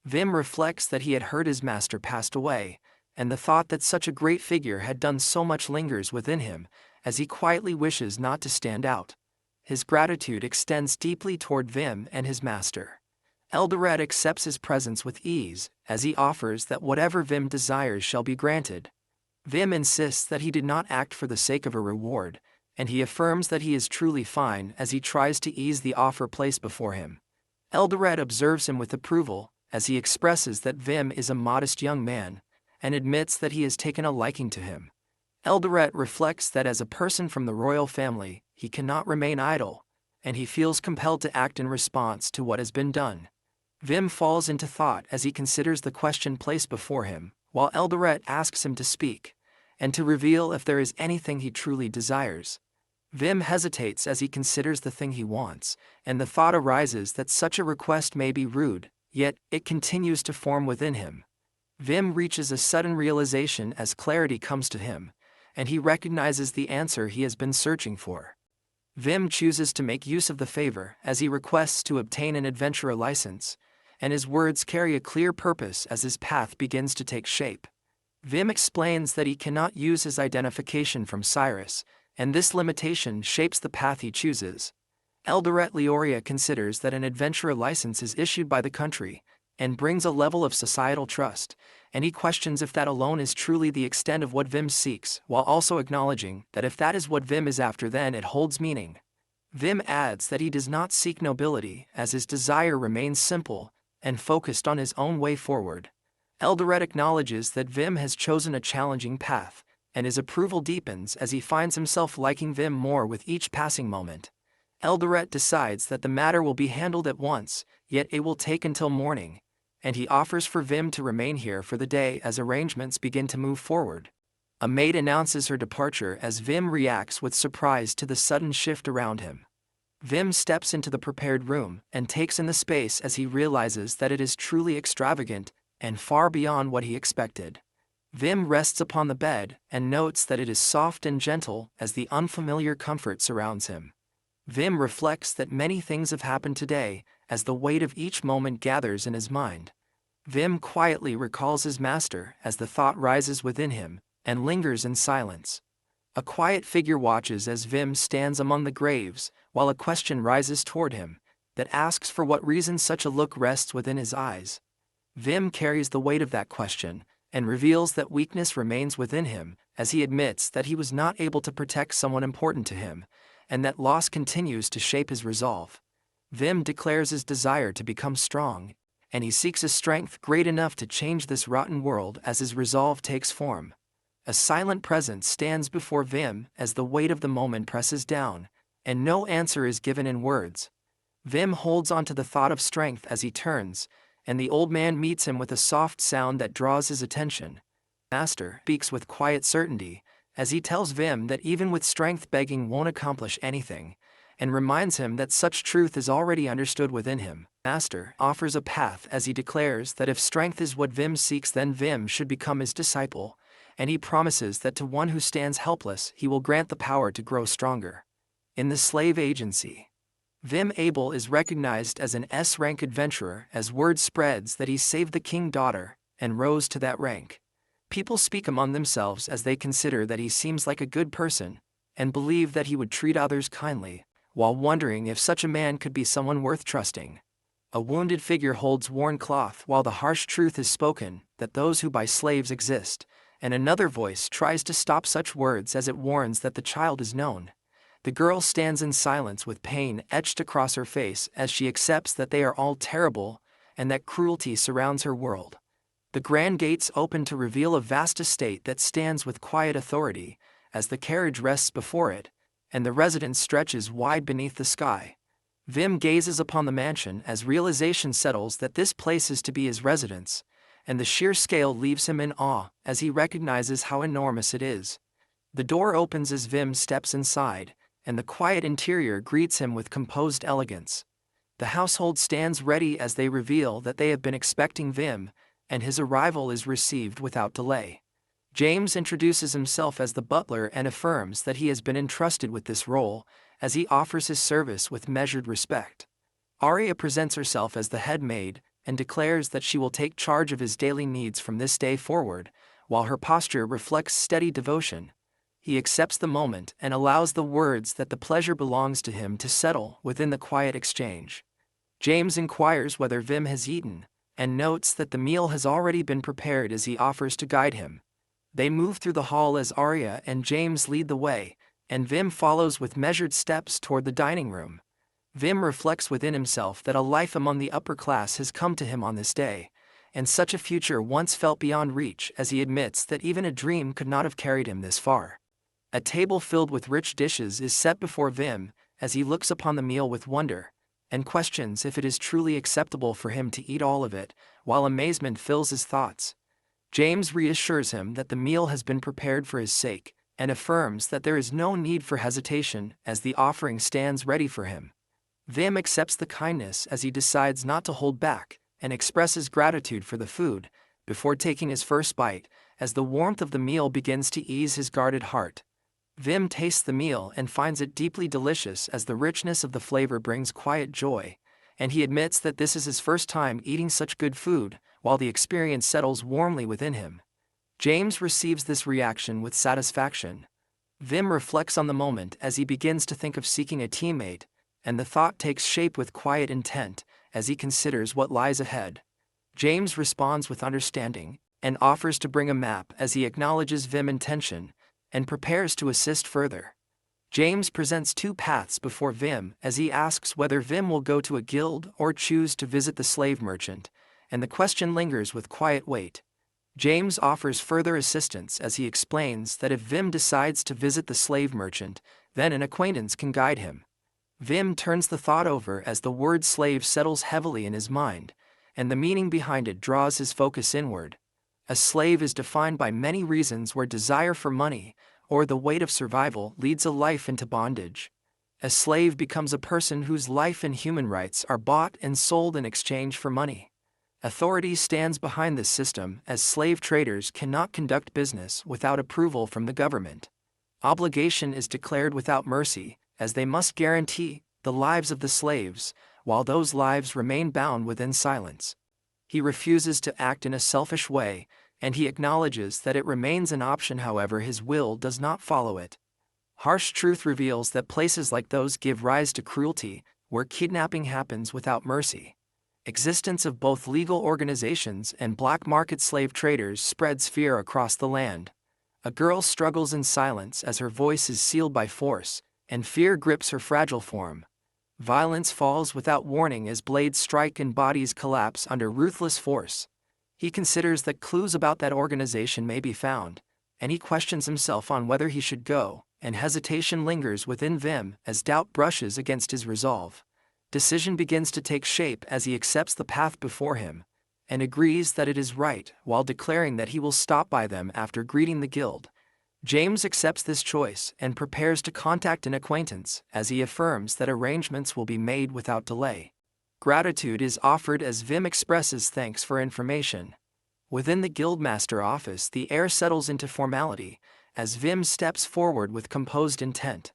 [SPEAKER 1] Vim reflects that he had heard his master passed away, and the thought that such a great figure had done so much lingers within him, as he quietly wishes not to stand out. His gratitude extends deeply toward Vim and his master. Eldoret accepts his presence with ease, as he offers that whatever Vim desires shall be granted. Vim insists that he did not act for the sake of a reward, and he affirms that he is truly fine as he tries to ease the offer placed before him. Eldoret observes him with approval, as he expresses that Vim is a modest young man, and admits that he has taken a liking to him. Eldoret reflects that as a person from the royal family, he cannot remain idle, and he feels compelled to act in response to what has been done. Vim falls into thought as he considers the question placed before him, while Eldoret asks him to speak, and to reveal if there is anything he truly desires. Vim hesitates as he considers the thing he wants, and the thought arises that such a request may be rude, yet it continues to form within him. Vim reaches a sudden realization as clarity comes to him, and he recognizes the answer he has been searching for. Vim chooses to make use of the favor as he requests to obtain an adventurer license, and his words carry a clear purpose as his path begins to take shape. Vim explains that he cannot use his identification from Cyrus, and this limitation shapes the path he chooses. Eldoret Leoria considers that an adventurer license is issued by the country, and brings a level of societal trust, and he questions if that alone is truly the extent of what Vim seeks, while also acknowledging that if that is what Vim is after, then it holds meaning. Vim adds that he does not seek nobility, as his desire remains simple and focused on his own way forward. Eldoret acknowledges that Vim has chosen a challenging path, and his approval deepens as he finds himself liking Vim more with each passing moment. Eldoret decides that the matter will be handled at once, yet it will take until morning, and he offers for Vim to remain here for the day as arrangements begin to move forward. A maid announces her departure as Vim reacts with surprise to the sudden shift around him. Vim steps into the prepared room and takes in the space as he realizes that it is truly extravagant and far beyond what he expected. Vim rests upon the bed and notes that it is soft and gentle as the unfamiliar comfort surrounds him. Vim reflects that many things have happened today as the weight of each moment gathers in his mind. Vim quietly recalls his master as the thought rises within him and lingers in silence. A quiet figure watches as Vim stands among the graves, while a question rises toward him that asks for what reason such a look rests within his eyes. Vim carries the weight of that question and reveals that weakness remains within him as he admits that he was not able to protect someone important to him, and that loss continues to shape his resolve. Vim declares his desire to become strong, and he seeks a strength great enough to change this rotten world as his resolve takes form. A silent presence stands before Vim as the weight of the moment presses down, and no answer is given in words. Vim holds on to the thought of strength as he turns, and the old man meets him with a soft sound that draws his attention. Master speaks with quiet certainty, as he tells Vim that even with strength begging won't accomplish anything, and reminds him that such truth is already understood within him. Master offers a path as he declares that if strength is what Vim seeks, then Vim should become his disciple, and he promises that to one who stands helpless he will grant the power to grow stronger. In the slave agency, Vim Abel is recognized as an S-rank adventurer as word spreads that he saved the king daughter and rose to that rank. People speak among themselves as they consider that he seems like a good person, and believe that he would treat others kindly, while wondering if such a man could be someone worth trusting. A wounded figure holds worn cloth while the harsh truth is spoken that those who buy slaves exist, and another voice tries to stop such words as it warns that the child is known. The girl stands in silence with pain etched across her face as she accepts that they are all terrible, and that cruelty surrounds her world. The grand gates open to reveal a vast estate that stands with quiet authority, as the carriage rests before it, and the residence stretches wide beneath the sky. Vim gazes upon the mansion as realization settles that this place is to be his residence, and the sheer scale leaves him in awe as he recognizes how enormous it is. The door opens as Vim steps inside, and the quiet interior greets him with composed elegance. The household stands ready as they reveal that they have been expecting Vim, and his arrival is received without delay. James introduces himself as the butler and affirms that he has been entrusted with this role, as he offers his service with measured respect. Arya presents herself as the head maid and declares that she will take charge of his daily needs from this day forward, while her posture reflects steady devotion. He accepts the moment and allows the words that the pleasure belongs to him to settle within the quiet exchange. James inquires whether Vim has eaten, and notes that the meal has already been prepared as he offers to guide him. They move through the hall as Arya and James lead the way, and Vim follows with measured steps toward the dining room. Vim reflects within himself that a life among the upper class has come to him on this day, and such a future once felt beyond reach, as he admits that even a dream could not have carried him this far. A table filled with rich dishes is set before Vim, as he looks upon the meal with wonder, and questions if it is truly acceptable for him to eat all of it, while amazement fills his thoughts. James reassures him that the meal has been prepared for his sake, and affirms that there is no need for hesitation as the offering stands ready for him. Vim accepts the kindness as he decides not to hold back, and expresses gratitude for the food, before taking his first bite, as the warmth of the meal begins to ease his guarded heart. Vim tastes the meal and finds it deeply delicious, as the richness of the flavor brings quiet joy, and he admits that this is his first time eating such good food, while the experience settles warmly within him. James receives this reaction with satisfaction. Vim reflects on the moment as he begins to think of seeking a teammate, and the thought takes shape with quiet intent as he considers what lies ahead. James responds with understanding, and offers to bring a map as he acknowledges Vim's intention, and prepares to assist further. James presents two paths before Vim as he asks whether Vim will go to a guild or choose to visit the slave merchant, and the question lingers with quiet weight. James offers further assistance as he explains that if Vim decides to visit the slave merchant, then an acquaintance can guide him. Vim turns the thought over as the word slave settles heavily in his mind, and the meaning behind it draws his focus inward. A slave is defined by many reasons, where desire for money, or the weight of survival, leads a life into bondage. A slave becomes a person whose life and human rights are bought and sold in exchange for money. Authority stands behind this system, as slave traders cannot conduct business without approval from the government. Obligation is declared without mercy, as they must guarantee the lives of the slaves, while those lives remain bound within silence. He refuses to act in a selfish way, and he acknowledges that it remains an option, however his will does not follow it. Harsh truth reveals that places like those give rise to cruelty, where kidnapping happens without mercy. Existence of both legal organizations and black market slave traders spreads fear across the land. A girl struggles in silence as her voice is sealed by force, and fear grips her fragile form. Violence falls without warning as blades strike and bodies collapse under ruthless force. He considers that clues about that organization may be found, and he questions himself on whether he should go, and hesitation lingers within Vim as doubt brushes against his resolve. Decision begins to take shape as he accepts the path before him, and agrees that it is right, while declaring that he will stop by them after greeting the guild. James accepts this choice and prepares to contact an acquaintance, as he affirms that arrangements will be made without delay. Gratitude is offered as Vim expresses thanks for information. Within the guildmaster office, the air settles into formality, as Vim steps forward with composed intent.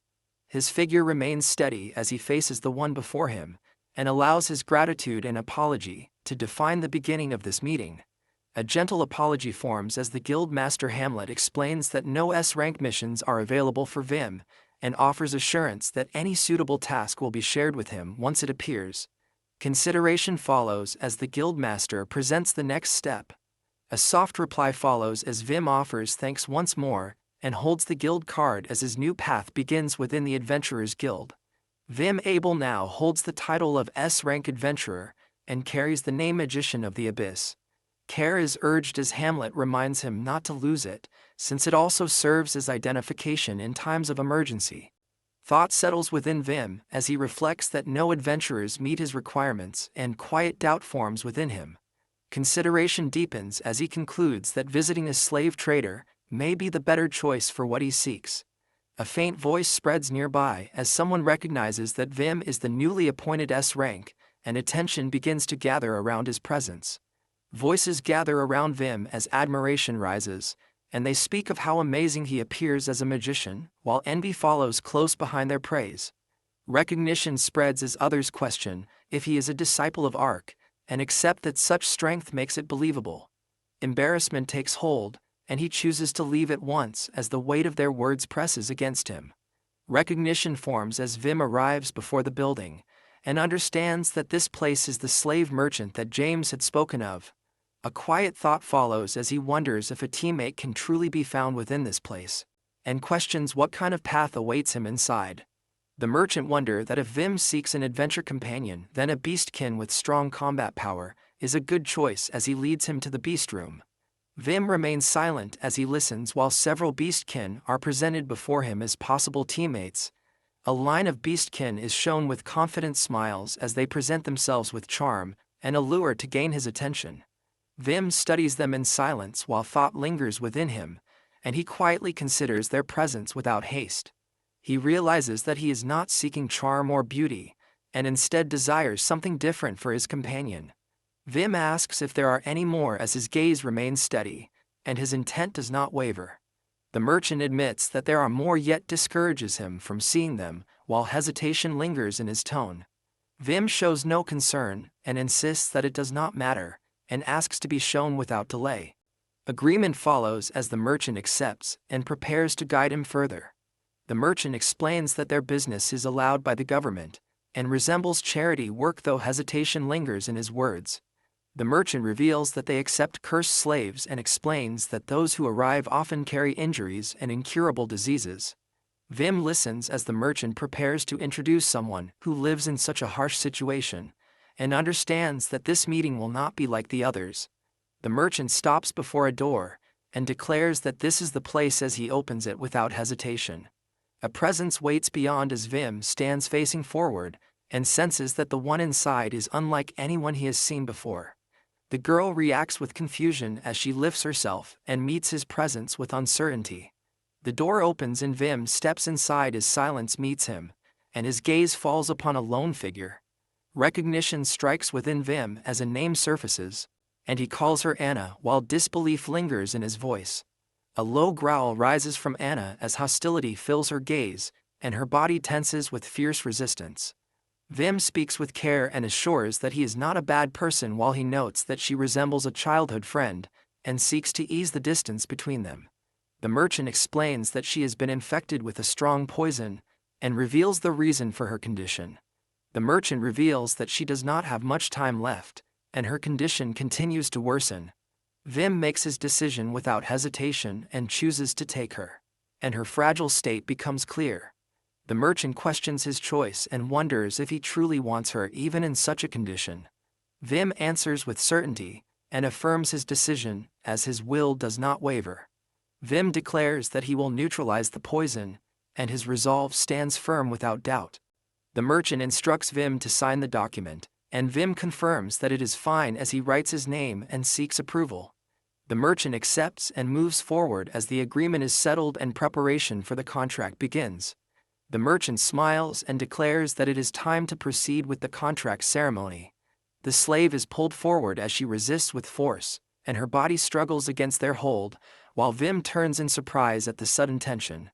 [SPEAKER 1] His figure remains steady as he faces the one before him, and allows his gratitude and apology to define the beginning of this meeting. A gentle apology forms as the guildmaster Hamlet explains that no S-rank missions are available for Vim, and offers assurance that any suitable task will be shared with him once it appears. Consideration follows as the guildmaster presents the next step. A soft reply follows as Vim offers thanks once more, and holds the guild card as his new path begins within the Adventurers Guild. Vim Abel now holds the title of S-rank adventurer, and carries the name Magician of the Abyss. Care is urged as Hamlet reminds him not to lose it, since it also serves as identification in times of emergency. Thought settles within Vim as he reflects that no adventurers meet his requirements, and quiet doubt forms within him. Consideration deepens as he concludes that visiting a slave trader may be the better choice for what he seeks. A faint voice spreads nearby as someone recognizes that Vim is the newly appointed S-rank, and attention begins to gather around his presence. Voices gather around Vim as admiration rises, and they speak of how amazing he appears as a magician, while envy follows close behind their praise. Recognition spreads as others question if he is a disciple of Ark, and accept that such strength makes it believable. Embarrassment takes hold, and he chooses to leave at once as the weight of their words presses against him. Recognition forms as Vim arrives before the building, and understands that this place is the slave merchant that James had spoken of. A quiet thought follows as he wonders if a teammate can truly be found within this place, and questions what kind of path awaits him inside. The merchant wonder that if Vim seeks an adventure companion, then a beastkin with strong combat power is a good choice as he leads him to the beast room. Vim remains silent as he listens while several beastkin are presented before him as possible teammates. A line of beastkin is shown with confident smiles as they present themselves with charm and allure to gain his attention. Vim studies them in silence while thought lingers within him, and he quietly considers their presence without haste. He realizes that he is not seeking charm or beauty, and instead desires something different for his companion. Vim asks if there are any more as his gaze remains steady, and his intent does not waver. The merchant admits that there are more yet discourages him from seeing them, while hesitation lingers in his tone. Vim shows no concern, and insists that it does not matter, and asks to be shown without delay. Agreement follows as the merchant accepts and prepares to guide him further. The merchant explains that their business is allowed by the government, and resembles charity work though hesitation lingers in his words. The merchant reveals that they accept cursed slaves and explains that those who arrive often carry injuries and incurable diseases. Vim listens as the merchant prepares to introduce someone who lives in such a harsh situation, and understands that this meeting will not be like the others. The merchant stops before a door, and declares that this is the place as he opens it without hesitation. A presence waits beyond as Vim stands facing forward, and senses that the one inside is unlike anyone he has seen before. The girl reacts with confusion as she lifts herself and meets his presence with uncertainty. The door opens and Vim steps inside as silence meets him, and his gaze falls upon a lone figure. Recognition strikes within Vim as a name surfaces, and he calls her Anna while disbelief lingers in his voice. A low growl rises from Anna as hostility fills her gaze, and her body tenses with fierce resistance. Vim speaks with care and assures that he is not a bad person while he notes that she resembles a childhood friend, and seeks to ease the distance between them. The merchant explains that she has been infected with a strong poison, and reveals the reason for her condition. The merchant reveals that she does not have much time left, and her condition continues to worsen. Vim makes his decision without hesitation and chooses to take her, and her fragile state becomes clear. The merchant questions his choice and wonders if he truly wants her even in such a condition. Vim answers with certainty, and affirms his decision, as his will does not waver. Vim declares that he will neutralize the poison, and his resolve stands firm without doubt. The merchant instructs Vim to sign the document, and Vim confirms that it is fine as he writes his name and seeks approval. The merchant accepts and moves forward as the agreement is settled and preparation for the contract begins. The merchant smiles and declares that it is time to proceed with the contract ceremony. The slave is pulled forward as she resists with force, and her body struggles against their hold, while Vim turns in surprise at the sudden tension.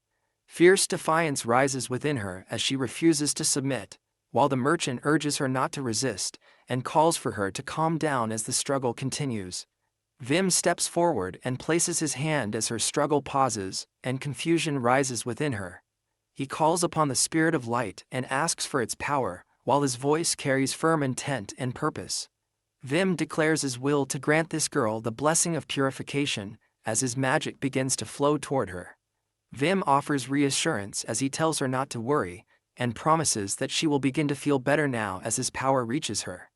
[SPEAKER 1] Fierce defiance rises within her as she refuses to submit, while the merchant urges her not to resist, and calls for her to calm down as the struggle continues. Vim steps forward and places his hand as her struggle pauses, and confusion rises within her. He calls upon the spirit of light and asks for its power, while his voice carries firm intent and purpose. Vim declares his will to grant this girl the blessing of purification, as his magic begins to flow toward her. Vim offers reassurance as he tells her not to worry, and promises that she will begin to feel better now as his power reaches her.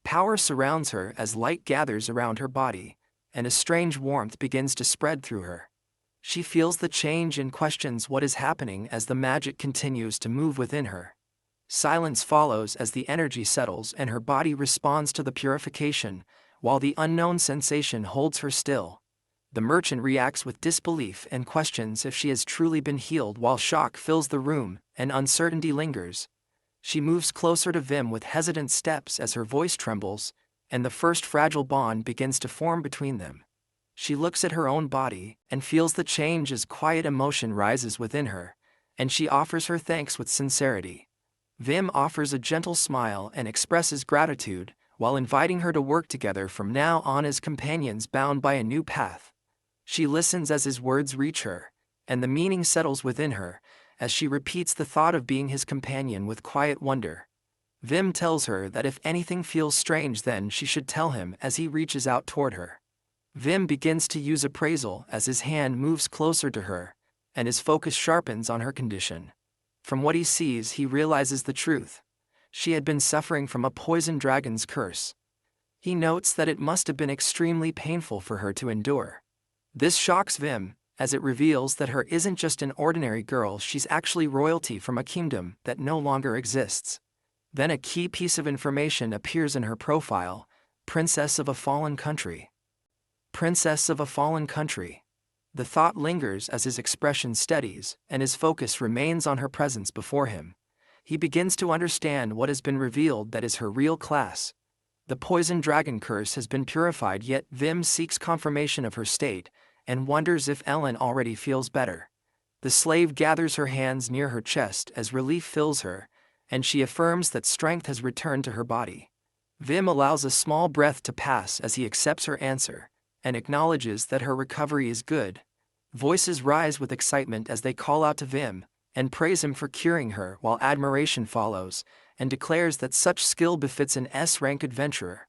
[SPEAKER 1] Power surrounds her as light gathers around her body, and a strange warmth begins to spread through her. She feels the change and questions what is happening as the magic continues to move within her. Silence follows as the energy settles and her body responds to the purification, while the unknown sensation holds her still. The merchant reacts with disbelief and questions if she has truly been healed while shock fills the room and uncertainty lingers. She moves closer to Vim with hesitant steps as her voice trembles, and the first fragile bond begins to form between them. She looks at her own body and feels the change as quiet emotion rises within her, and she offers her thanks with sincerity. Vim offers a gentle smile and expresses gratitude, while inviting her to work together from now on as companions bound by a new path. She listens as his words reach her, and the meaning settles within her, as she repeats the thought of being his companion with quiet wonder. Vim tells her that if anything feels strange, then she should tell him as he reaches out toward her. Vim begins to use appraisal as his hand moves closer to her, and his focus sharpens on her condition. From what he sees, he realizes the truth. She had been suffering from a poison dragon's curse. He notes that it must have been extremely painful for her to endure. This shocks Vim, as it reveals that her isn't just an ordinary girl, she's actually royalty from a kingdom that no longer exists. Then a key piece of information appears in her profile: Princess of a Fallen Country. Princess of a Fallen Country. The thought lingers as his expression steadies, and his focus remains on her presence before him. He begins to understand what has been revealed that is her real class. The poison dragon curse has been purified, yet Vim seeks confirmation of her state, and wonders if Ellen already feels better. The slave gathers her hands near her chest as relief fills her, and she affirms that strength has returned to her body. Vim allows a small breath to pass as he accepts her answer, and acknowledges that her recovery is good. Voices rise with excitement as they call out to Vim, and praise him for curing her, while admiration follows, and declares that such skill befits an S-rank adventurer.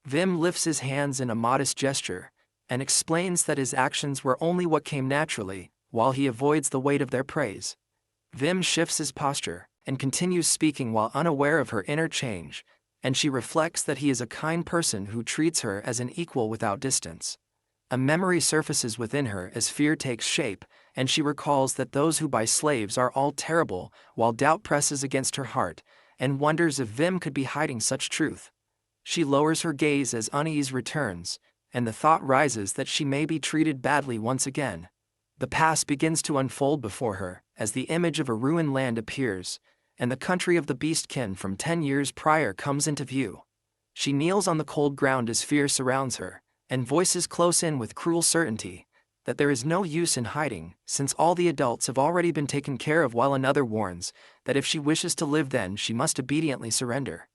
[SPEAKER 1] Vim lifts his hands in a modest gesture, and explains that his actions were only what came naturally, while he avoids the weight of their praise. Vim shifts his posture, and continues speaking while unaware of her inner change, and she reflects that he is a kind person who treats her as an equal without distance. A memory surfaces within her as fear takes shape, and she recalls that those who buy slaves are all terrible, while doubt presses against her heart, and wonders if Vim could be hiding such truth. She lowers her gaze as unease returns, and the thought rises that she may be treated badly once again. The past begins to unfold before her, as the image of a ruined land appears, and the country of the beastkin from 10 years prior comes into view. She kneels on the cold ground as fear surrounds her, and voices close in with cruel certainty that there is no use in hiding, since all the adults have already been taken care of, while another warns that if she wishes to live, then she must obediently surrender.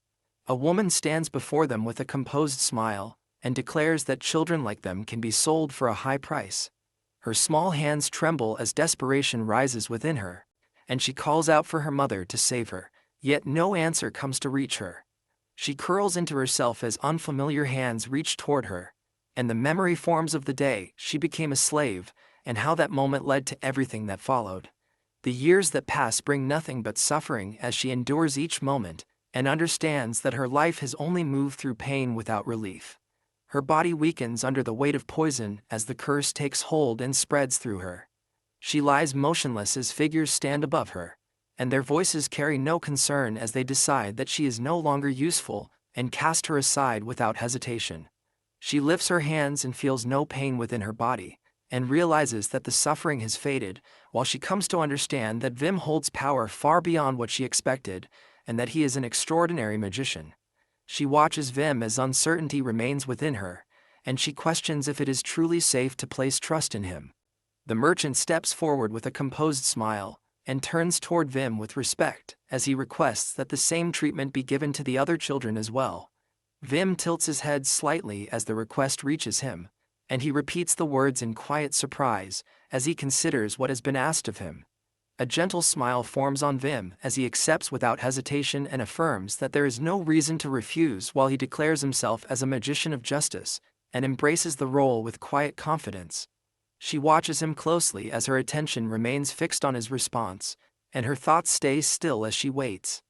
[SPEAKER 1] A woman stands before them with a composed smile, and declares that children like them can be sold for a high price. Her small hands tremble as desperation rises within her, and she calls out for her mother to save her, yet no answer comes to reach her. She curls into herself as unfamiliar hands reach toward her, and the memory forms of the day she became a slave, and how that moment led to everything that followed. The years that pass bring nothing but suffering as she endures each moment, and understands that her life has only moved through pain without relief. Her body weakens under the weight of poison as the curse takes hold and spreads through her. She lies motionless as figures stand above her, and their voices carry no concern as they decide that she is no longer useful, and cast her aside without hesitation. She lifts her hands and feels no pain within her body, and realizes that the suffering has faded, while she comes to understand that Vim holds power far beyond what she expected, and that he is an extraordinary magician. She watches Vim as uncertainty remains within her, and she questions if it is truly safe to place trust in him. The merchant steps forward with a composed smile, and turns toward Vim with respect, as he requests that the same treatment be given to the other children as well. Vim tilts his head slightly as the request reaches him, and he repeats the words in quiet surprise, as he considers what has been asked of him. A gentle smile forms on Vim as he accepts without hesitation and affirms that there is no reason to refuse, while he declares himself as a magician of justice, and embraces the role with quiet confidence. She watches him closely as her attention remains fixed on his response, and her thoughts stay still as she waits.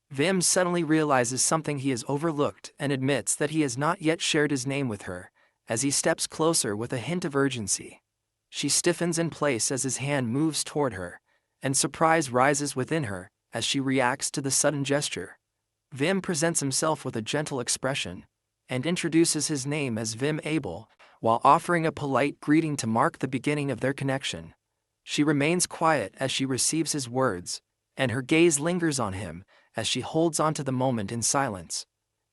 [SPEAKER 1] Vim suddenly realizes something he has overlooked and admits that he has not yet shared his name with her, as he steps closer with a hint of urgency. She stiffens in place as his hand moves toward her, and surprise rises within her as she reacts to the sudden gesture. Vim presents himself with a gentle expression, and introduces his name as Vim Abel, while offering a polite greeting to mark the beginning of their connection. She remains quiet as she receives his words, and her gaze lingers on him, as she holds onto the moment in silence.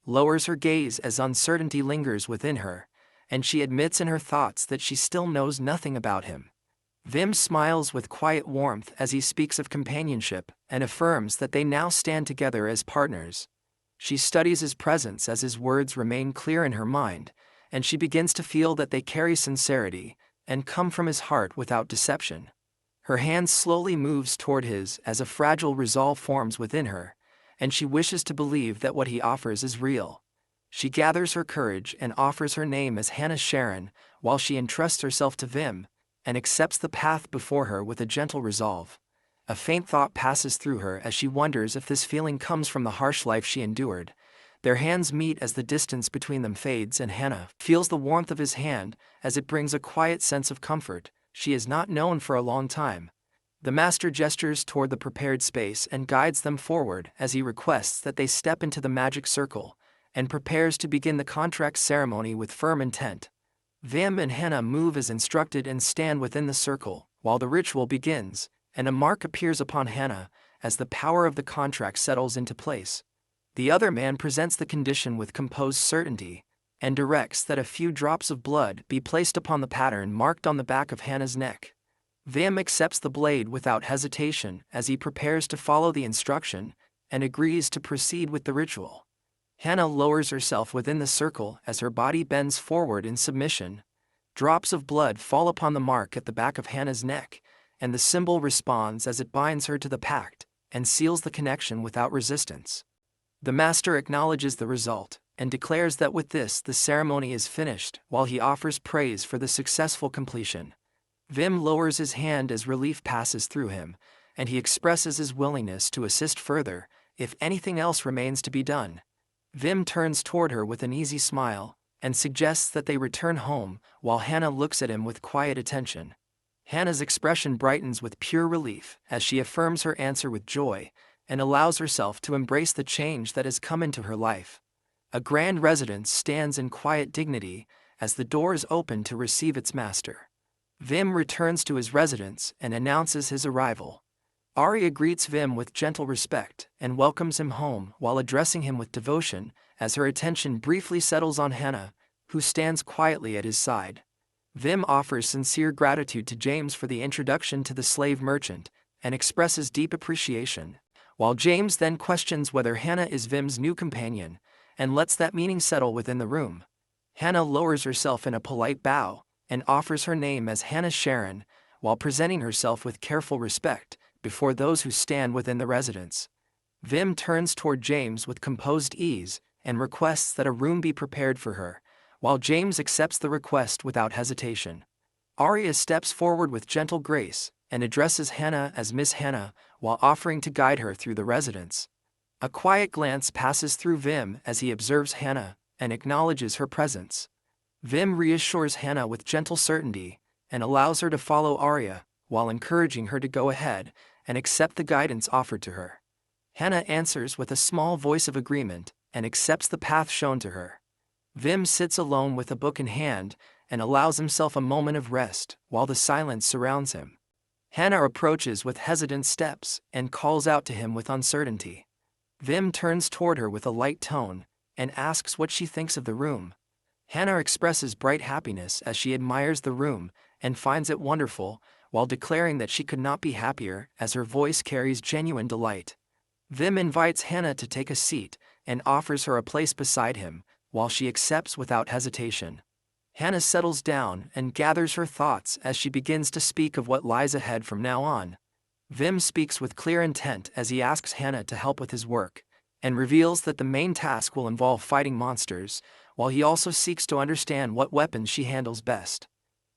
[SPEAKER 1] Lowers her gaze as uncertainty lingers within her, and she admits in her thoughts that she still knows nothing about him. Vim smiles with quiet warmth as he speaks of companionship and affirms that they now stand together as partners. She studies his presence as his words remain clear in her mind, and she begins to feel that they carry sincerity and come from his heart without deception. Her hand slowly moves toward his as a fragile resolve forms within her, and she wishes to believe that what he offers is real. She gathers her courage and offers her name as Hannah Sharon, while she entrusts herself to Vim and accepts the path before her with a gentle resolve. A faint thought passes through her as she wonders if this feeling comes from the harsh life she endured. Their hands meet as the distance between them fades, and Hannah feels the warmth of his hand as it brings a quiet sense of comfort she has not known for a long time. The master gestures toward the prepared space and guides them forward as he requests that they step into the magic circle and prepares to begin the contract ceremony with firm intent. Vim and Hannah move as instructed and stand within the circle while the ritual begins, and a mark appears upon Hannah as the power of the contract settles into place. The other man presents the condition with composed certainty and directs that a few drops of blood be placed upon the pattern marked on the back of Hannah's neck. Vim accepts the blade without hesitation as he prepares to follow the instruction and agrees to proceed with the ritual. Hannah lowers herself within the circle as her body bends forward in submission. Drops of blood fall upon the mark at the back of Hannah's neck, and the symbol responds as it binds her to the pact and seals the connection without resistance. The master acknowledges the result and declares that with this the ceremony is finished, while he offers praise for the successful completion. Vim lowers his hand as relief passes through him, and he expresses his willingness to assist further if anything else remains to be done. Vim turns toward her with an easy smile and suggests that they return home, while Hannah looks at him with quiet attention. Hannah's expression brightens with pure relief as she affirms her answer with joy and allows herself to embrace the change that has come into her life. A grand residence stands in quiet dignity as the doors open to receive its master. Vim returns to his residence and announces his arrival. Arya greets Vim with gentle respect and welcomes him home while addressing him with devotion as her attention briefly settles on Hannah, who stands quietly at his side. Vim offers sincere gratitude to James for the introduction to the slave merchant and expresses deep appreciation, while James then questions whether Hannah is Vim's new companion and lets that meaning settle within the room. Hannah lowers herself in a polite bow and offers her name as Hannah Sharon while presenting herself with careful respect before those who stand within the residence. Vim turns toward James with composed ease and requests that a room be prepared for her, while James accepts the request without hesitation. Arya steps forward with gentle grace and addresses Hannah as Miss Hannah while offering to guide her through the residence. A quiet glance passes through Vim as he observes Hannah and acknowledges her presence. Vim reassures Hannah with gentle certainty and allows her to follow Arya while encouraging her to go ahead and accept the guidance offered to her. Hannah answers with a small voice of agreement and accepts the path shown to her. Vim sits alone with a book in hand and allows himself a moment of rest while the silence surrounds him. Hannah approaches with hesitant steps and calls out to him with uncertainty. Vim turns toward her with a light tone and asks what she thinks of the room. Hannah expresses bright happiness as she admires the room and finds it wonderful, while declaring that she could not be happier as her voice carries genuine delight. Vim invites Hannah to take a seat and offers her a place beside him, while she accepts without hesitation. Hannah settles down and gathers her thoughts as she begins to speak of what lies ahead from now on. Vim speaks with clear intent as he asks Hannah to help with his work, and reveals that the main task will involve fighting monsters, while he also seeks to understand what weapons she handles best.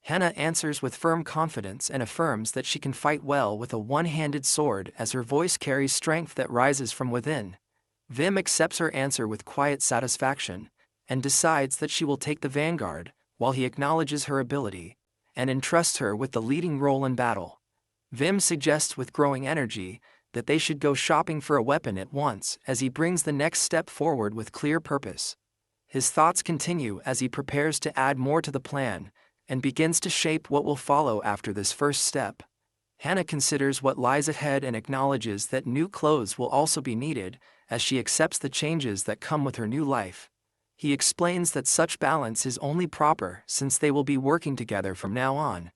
[SPEAKER 1] Hannah answers with firm confidence and affirms that she can fight well with a one-handed sword as her voice carries strength that rises from within. Vim accepts her answer with quiet satisfaction and decides that she will take the vanguard, while he acknowledges her ability and entrusts her with the leading role in battle. Vim suggests with growing energy that they should go shopping for a weapon at once as he brings the next step forward with clear purpose. His thoughts continue as he prepares to add more to the plan and begins to shape what will follow after this first step. Hannah considers what lies ahead and acknowledges that new clothes will also be needed, as she accepts the changes that come with her new life. He explains that such balance is only proper since they will be working together from now on.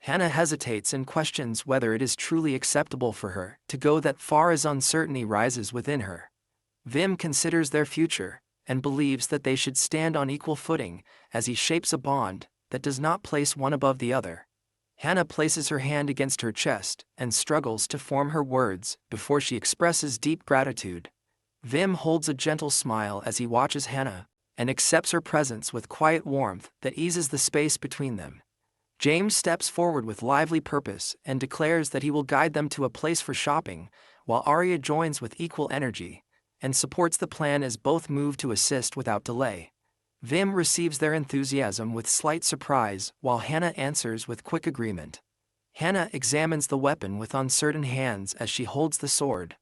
[SPEAKER 1] Hannah hesitates and questions whether it is truly acceptable for her to go that far as uncertainty rises within her. Vim considers their future and believes that they should stand on equal footing as he shapes a bond that does not place one above the other. Hannah places her hand against her chest and struggles to form her words before she expresses deep gratitude. Vim holds a gentle smile as he watches Hannah and accepts her presence with quiet warmth that eases the space between them. James steps forward with lively purpose and declares that he will guide them to a place for shopping, while Arya joins with equal energy and supports the plan as both move to assist without delay. Vim receives their enthusiasm with slight surprise while Hannah answers with quick agreement. Hannah examines the weapon with uncertain hands as she holds the sword.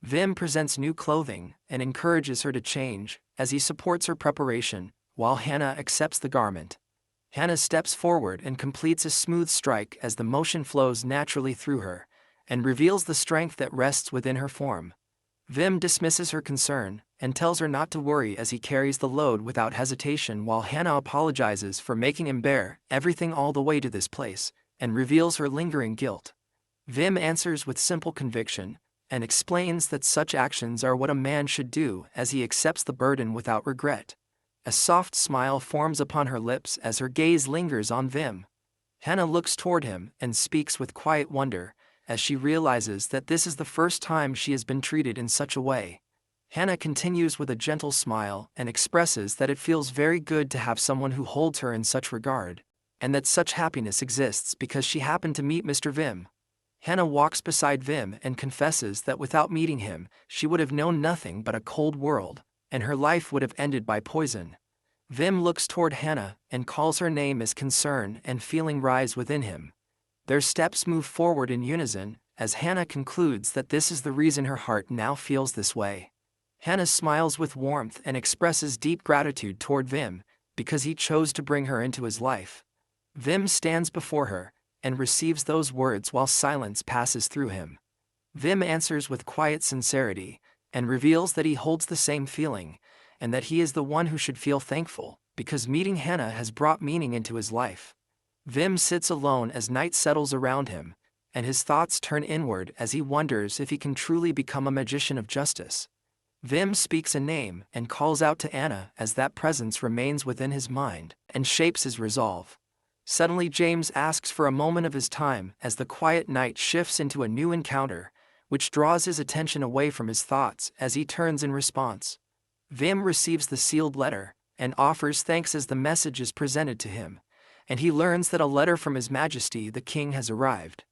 [SPEAKER 1] Vim presents new clothing and encourages her to change as he supports her preparation, while Hannah accepts the garment. Hannah steps forward and completes a smooth strike as the motion flows naturally through her and reveals the strength that rests within her form. Vim dismisses her concern and tells her not to worry as he carries the load without hesitation, while Hannah apologizes for making him bear everything all the way to this place and reveals her lingering guilt. Vim answers with simple conviction and explains that such actions are what a man should do as he accepts the burden without regret. A soft smile forms upon her lips as her gaze lingers on Vim. Hannah looks toward him and speaks with quiet wonder as she realizes that this is the first time she has been treated in such a way. Hannah continues with a gentle smile and expresses that it feels very good to have someone who holds her in such regard, and that such happiness exists because she happened to meet Mr. Vim. Hannah walks beside Vim and confesses that without meeting him, she would have known nothing but a cold world, and her life would have ended by poison. Vim looks toward Hannah and calls her name as concern and feeling rise within him. Their steps move forward in unison as Hannah concludes that this is the reason her heart now feels this way. Hannah smiles with warmth and expresses deep gratitude toward Vim because he chose to bring her into his life. Vim stands before her and receives those words while silence passes through him. Vim answers with quiet sincerity and reveals that he holds the same feeling and that he is the one who should feel thankful because meeting Hannah has brought meaning into his life. Vim sits alone as night settles around him, and his thoughts turn inward as he wonders if he can truly become a magician of justice. Vim speaks a name and calls out to Anna as that presence remains within his mind and shapes his resolve. Suddenly James asks for a moment of his time as the quiet night shifts into a new encounter, which draws his attention away from his thoughts as he turns in response. Vim receives the sealed letter and offers thanks as the message is presented to him, and he learns that a letter from His Majesty the King has arrived.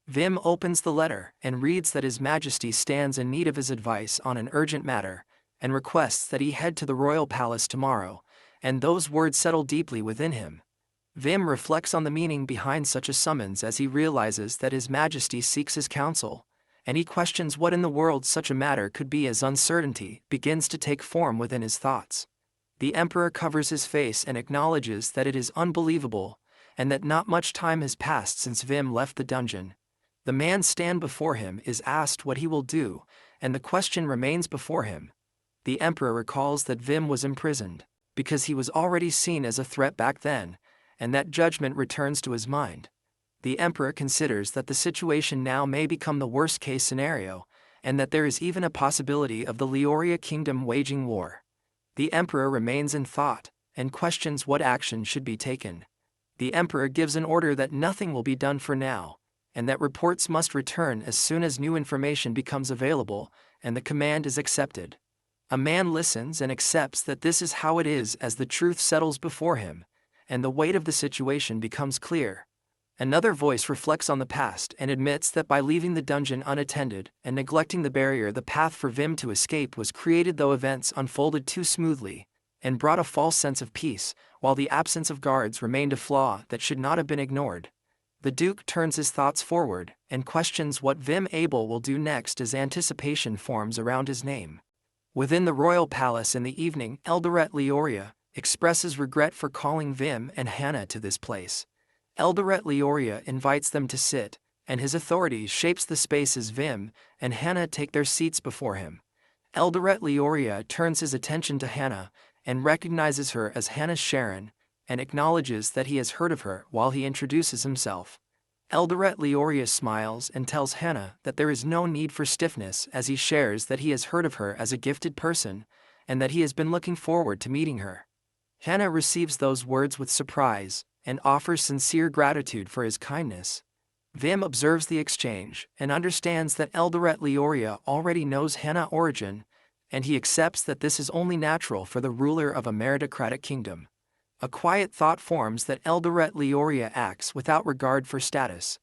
[SPEAKER 1] Vim opens the letter and reads that His Majesty stands in need of his advice on an urgent matter, and requests that he head to the royal palace tomorrow, and those words settle deeply within him. Vim reflects on the meaning behind such a summons as he realizes that His Majesty seeks his counsel, and he questions what in the world such a matter could be as uncertainty begins to take form within his thoughts. The Emperor covers his face and acknowledges that it is unbelievable, and that not much time has passed since Vim left the dungeon. The man stand before him is asked what he will do, and the question remains before him. The Emperor recalls that Vim was imprisoned, because he was already seen as a threat back then, and that judgment returns to his mind. The Emperor considers that the situation now may become the worst-case scenario, and that there is even a possibility of the Leoria kingdom waging war. The Emperor remains in thought, and questions what action should be taken. The Emperor gives an order that nothing will be done for now, and that reports must return as soon as new information becomes available, and the command is accepted. A man listens and accepts that this is how it is as the truth settles before him, and the weight of the situation becomes clear. Another voice reflects on the past and admits that by leaving the dungeon unattended and neglecting the barrier, the path for Vim to escape was created, though events unfolded too smoothly and brought a false sense of peace, while the absence of guards remained a flaw that should not have been ignored. The Duke turns his thoughts forward and questions what Vim Abel will do next as anticipation forms around his name. Within the royal palace in the evening, Eldoret Leoria expresses regret for calling Vim and Hannah to this place. Eldoret Leoria invites them to sit and his authority shapes the space as Vim and Hannah take their seats before him. Eldoret Leoria turns his attention to Hannah and recognizes her as Hannah Sharon, and acknowledges that he has heard of her while he introduces himself. Eldoret Leoria smiles and tells Hannah that there is no need for stiffness as he shares that he has heard of her as a gifted person, and that he has been looking forward to meeting her. Hannah receives those words with surprise, and offers sincere gratitude for his kindness. Vim observes the exchange, and understands that Eldoret Leoria already knows Hannah's origin, and he accepts that this is only natural for the ruler of a meritocratic kingdom. A quiet thought forms that Eldoret Leoria acts without regard for status.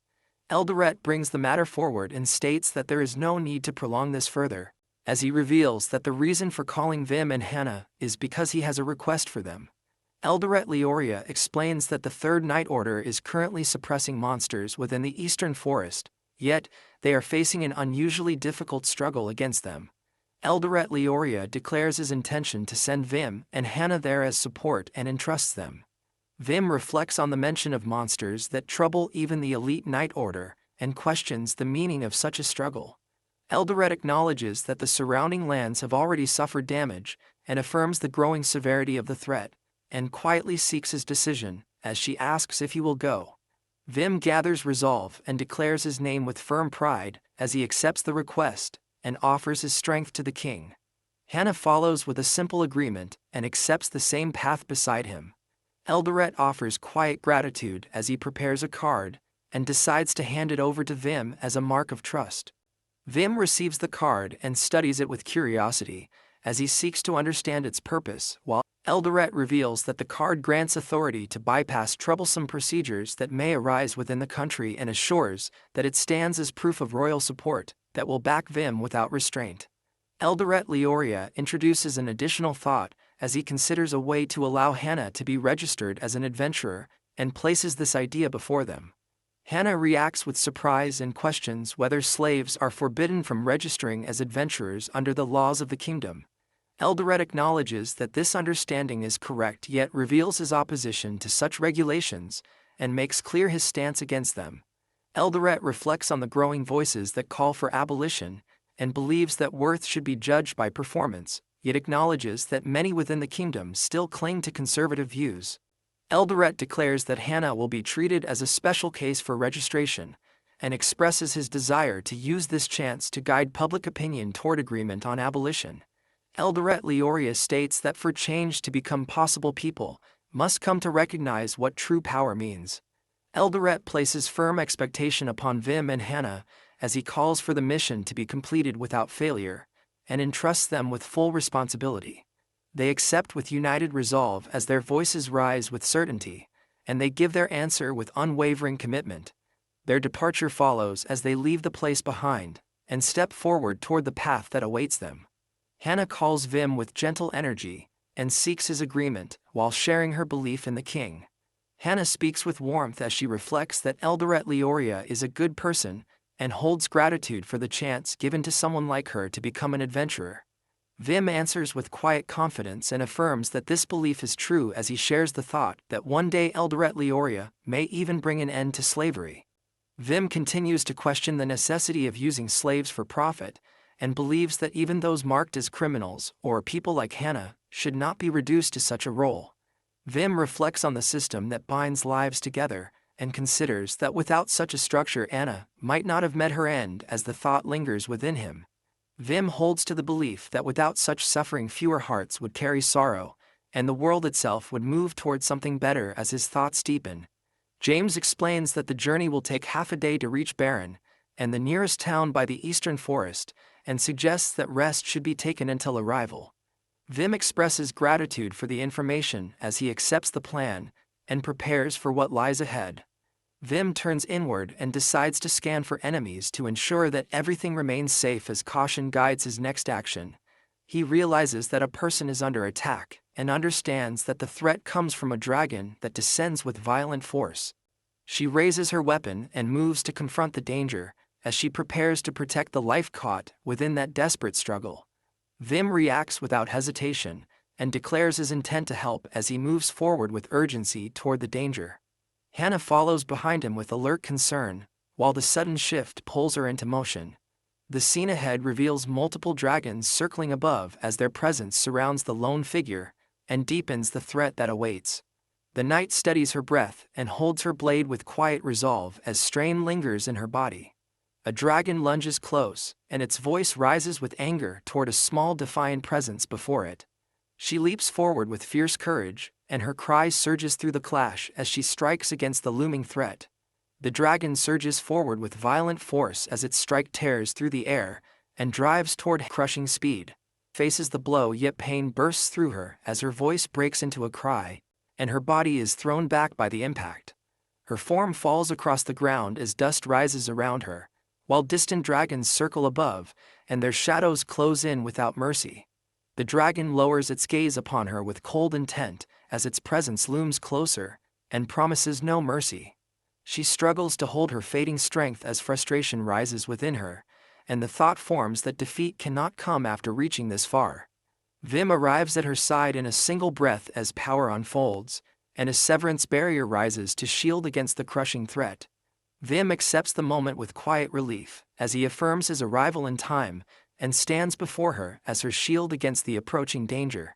[SPEAKER 1] Eldoret brings the matter forward and states that there is no need to prolong this further, as he reveals that the reason for calling Vim and Hannah is because he has a request for them. Eldoret Leoria explains that the Third Night Order is currently suppressing monsters within the Eastern Forest, yet they are facing an unusually difficult struggle against them. Eldoret Leoria declares his intention to send Vim and Hannah there as support and entrusts them. Vim reflects on the mention of monsters that trouble even the elite Night Order, and questions the meaning of such a struggle. Eldoret acknowledges that the surrounding lands have already suffered damage, and affirms the growing severity of the threat, and quietly seeks his decision, as she asks if he will go. Vim gathers resolve and declares his name with firm pride, as he accepts the request, and offers his strength to the king. Hannah follows with a simple agreement, and accepts the same path beside him. Eldoret offers quiet gratitude as he prepares a card, and decides to hand it over to Vim as a mark of trust. Vim receives the card and studies it with curiosity, as he seeks to understand its purpose, while Eldoret reveals that the card grants authority to bypass troublesome procedures that may arise within the country, and assures that it stands as proof of royal support that will back Vim without restraint. Eldoret Leoria introduces an additional thought as he considers a way to allow Hannah to be registered as an adventurer, and places this idea before them. Hannah reacts with surprise and questions whether slaves are forbidden from registering as adventurers under the laws of the kingdom. Eldoret acknowledges that this understanding is correct, yet reveals his opposition to such regulations, and makes clear his stance against them. Eldoret reflects on the growing voices that call for abolition, and believes that worth should be judged by performance, yet acknowledges that many within the kingdom still cling to conservative views. Eldoret declares that Hannah will be treated as a special case for registration, and expresses his desire to use this chance to guide public opinion toward agreement on abolition. Eldoret Leoria states that for change to become possible, people must come to recognize what true power means. Eldoret places firm expectation upon Vim and Hannah, as he calls for the mission to be completed without failure, and entrusts them with full responsibility. They accept with united resolve as their voices rise with certainty, and they give their answer with unwavering commitment. Their departure follows as they leave the place behind, and step forward toward the path that awaits them. Hannah calls Vim with gentle energy, and seeks his agreement, while sharing her belief in the king. Hannah speaks with warmth as she reflects that Eldoret Leoria is a good person, and holds gratitude for the chance given to someone like her to become an adventurer. Vim answers with quiet confidence and affirms that this belief is true, as he shares the thought that one day Eldoret Leoria may even bring an end to slavery. Vim continues to question the necessity of using slaves for profit, and believes that even those marked as criminals, or people like Hannah, should not be reduced to such a role. Vim reflects on the system that binds lives together, and considers that without such a structure Anna might not have met her end, as the thought lingers within him. Vim holds to the belief that without such suffering fewer hearts would carry sorrow, and the world itself would move toward something better as his thoughts deepen. James explains that the journey will take half a day to reach Barren, and the nearest town by the Eastern Forest, and suggests that rest should be taken until arrival. Vim expresses gratitude for the information as he accepts the plan, and prepares for what lies ahead. Vim turns inward and decides to scan for enemies to ensure that everything remains safe as caution guides his next action. He realizes that a person is under attack, and understands that the threat comes from a dragon that descends with violent force. She raises her weapon and moves to confront the danger, as she prepares to protect the life caught within that desperate struggle. Vim reacts without hesitation, and declares his intent to help as he moves forward with urgency toward the danger. Hannah follows behind him with alert concern, while the sudden shift pulls her into motion. The scene ahead reveals multiple dragons circling above as their presence surrounds the lone figure and deepens the threat that awaits. The knight steadies her breath and holds her blade with quiet resolve as strain lingers in her body. A dragon lunges close, and its voice rises with anger toward a small defiant presence before it. She leaps forward with fierce courage, and her cry surges through the clash as she strikes against the looming threat. The dragon surges forward with violent force as its strike tears through the air and drives toward crushing speed. Faces the blow, yet pain bursts through her as her voice breaks into a cry, and her body is thrown back by the impact. Her form falls across the ground as dust rises around her, while distant dragons circle above, and their shadows close in without mercy. The dragon lowers its gaze upon her with cold intent as its presence looms closer and promises no mercy. She struggles to hold her fading strength as frustration rises within her, and the thought forms that defeat cannot come after reaching this far. Vim arrives at her side in a single breath as power unfolds, and a severance barrier rises to shield against the crushing threat. Vim accepts the moment with quiet relief as he affirms his arrival in time and stands before her as her shield against the approaching danger.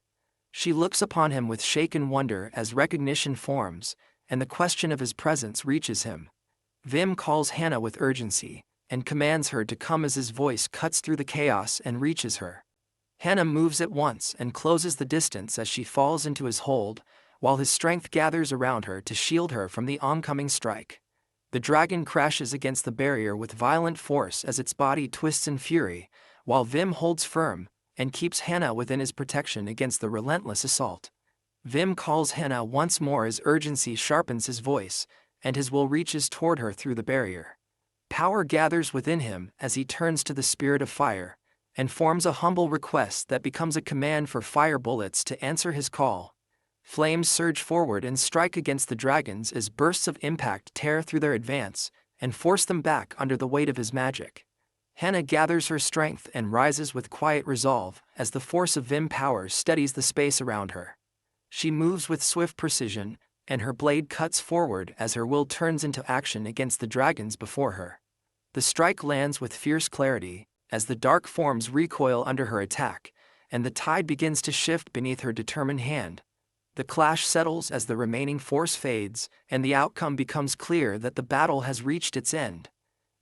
[SPEAKER 1] She looks upon him with shaken wonder as recognition forms, and the question of his presence reaches him. Vim calls Hannah with urgency and commands her to come as his voice cuts through the chaos and reaches her. Hannah moves at once and closes the distance as she falls into his hold, while his strength gathers around her to shield her from the oncoming strike. The dragon crashes against the barrier with violent force as its body twists in fury, while Vim holds firm and keeps Hannah within his protection against the relentless assault. Vim calls Hannah once more as urgency sharpens his voice, and his will reaches toward her through the barrier. Power gathers within him as he turns to the spirit of fire, and forms a humble request that becomes a command for fire bullets to answer his call. Flames surge forward and strike against the dragons as bursts of impact tear through their advance and force them back under the weight of his magic. Hannah gathers her strength and rises with quiet resolve as the force of Vim power steadies the space around her. She moves with swift precision, and her blade cuts forward as her will turns into action against the dragons before her. The strike lands with fierce clarity as the dark forms recoil under her attack, and the tide begins to shift beneath her determined hand. The clash settles as the remaining force fades, and the outcome becomes clear that the battle has reached its end.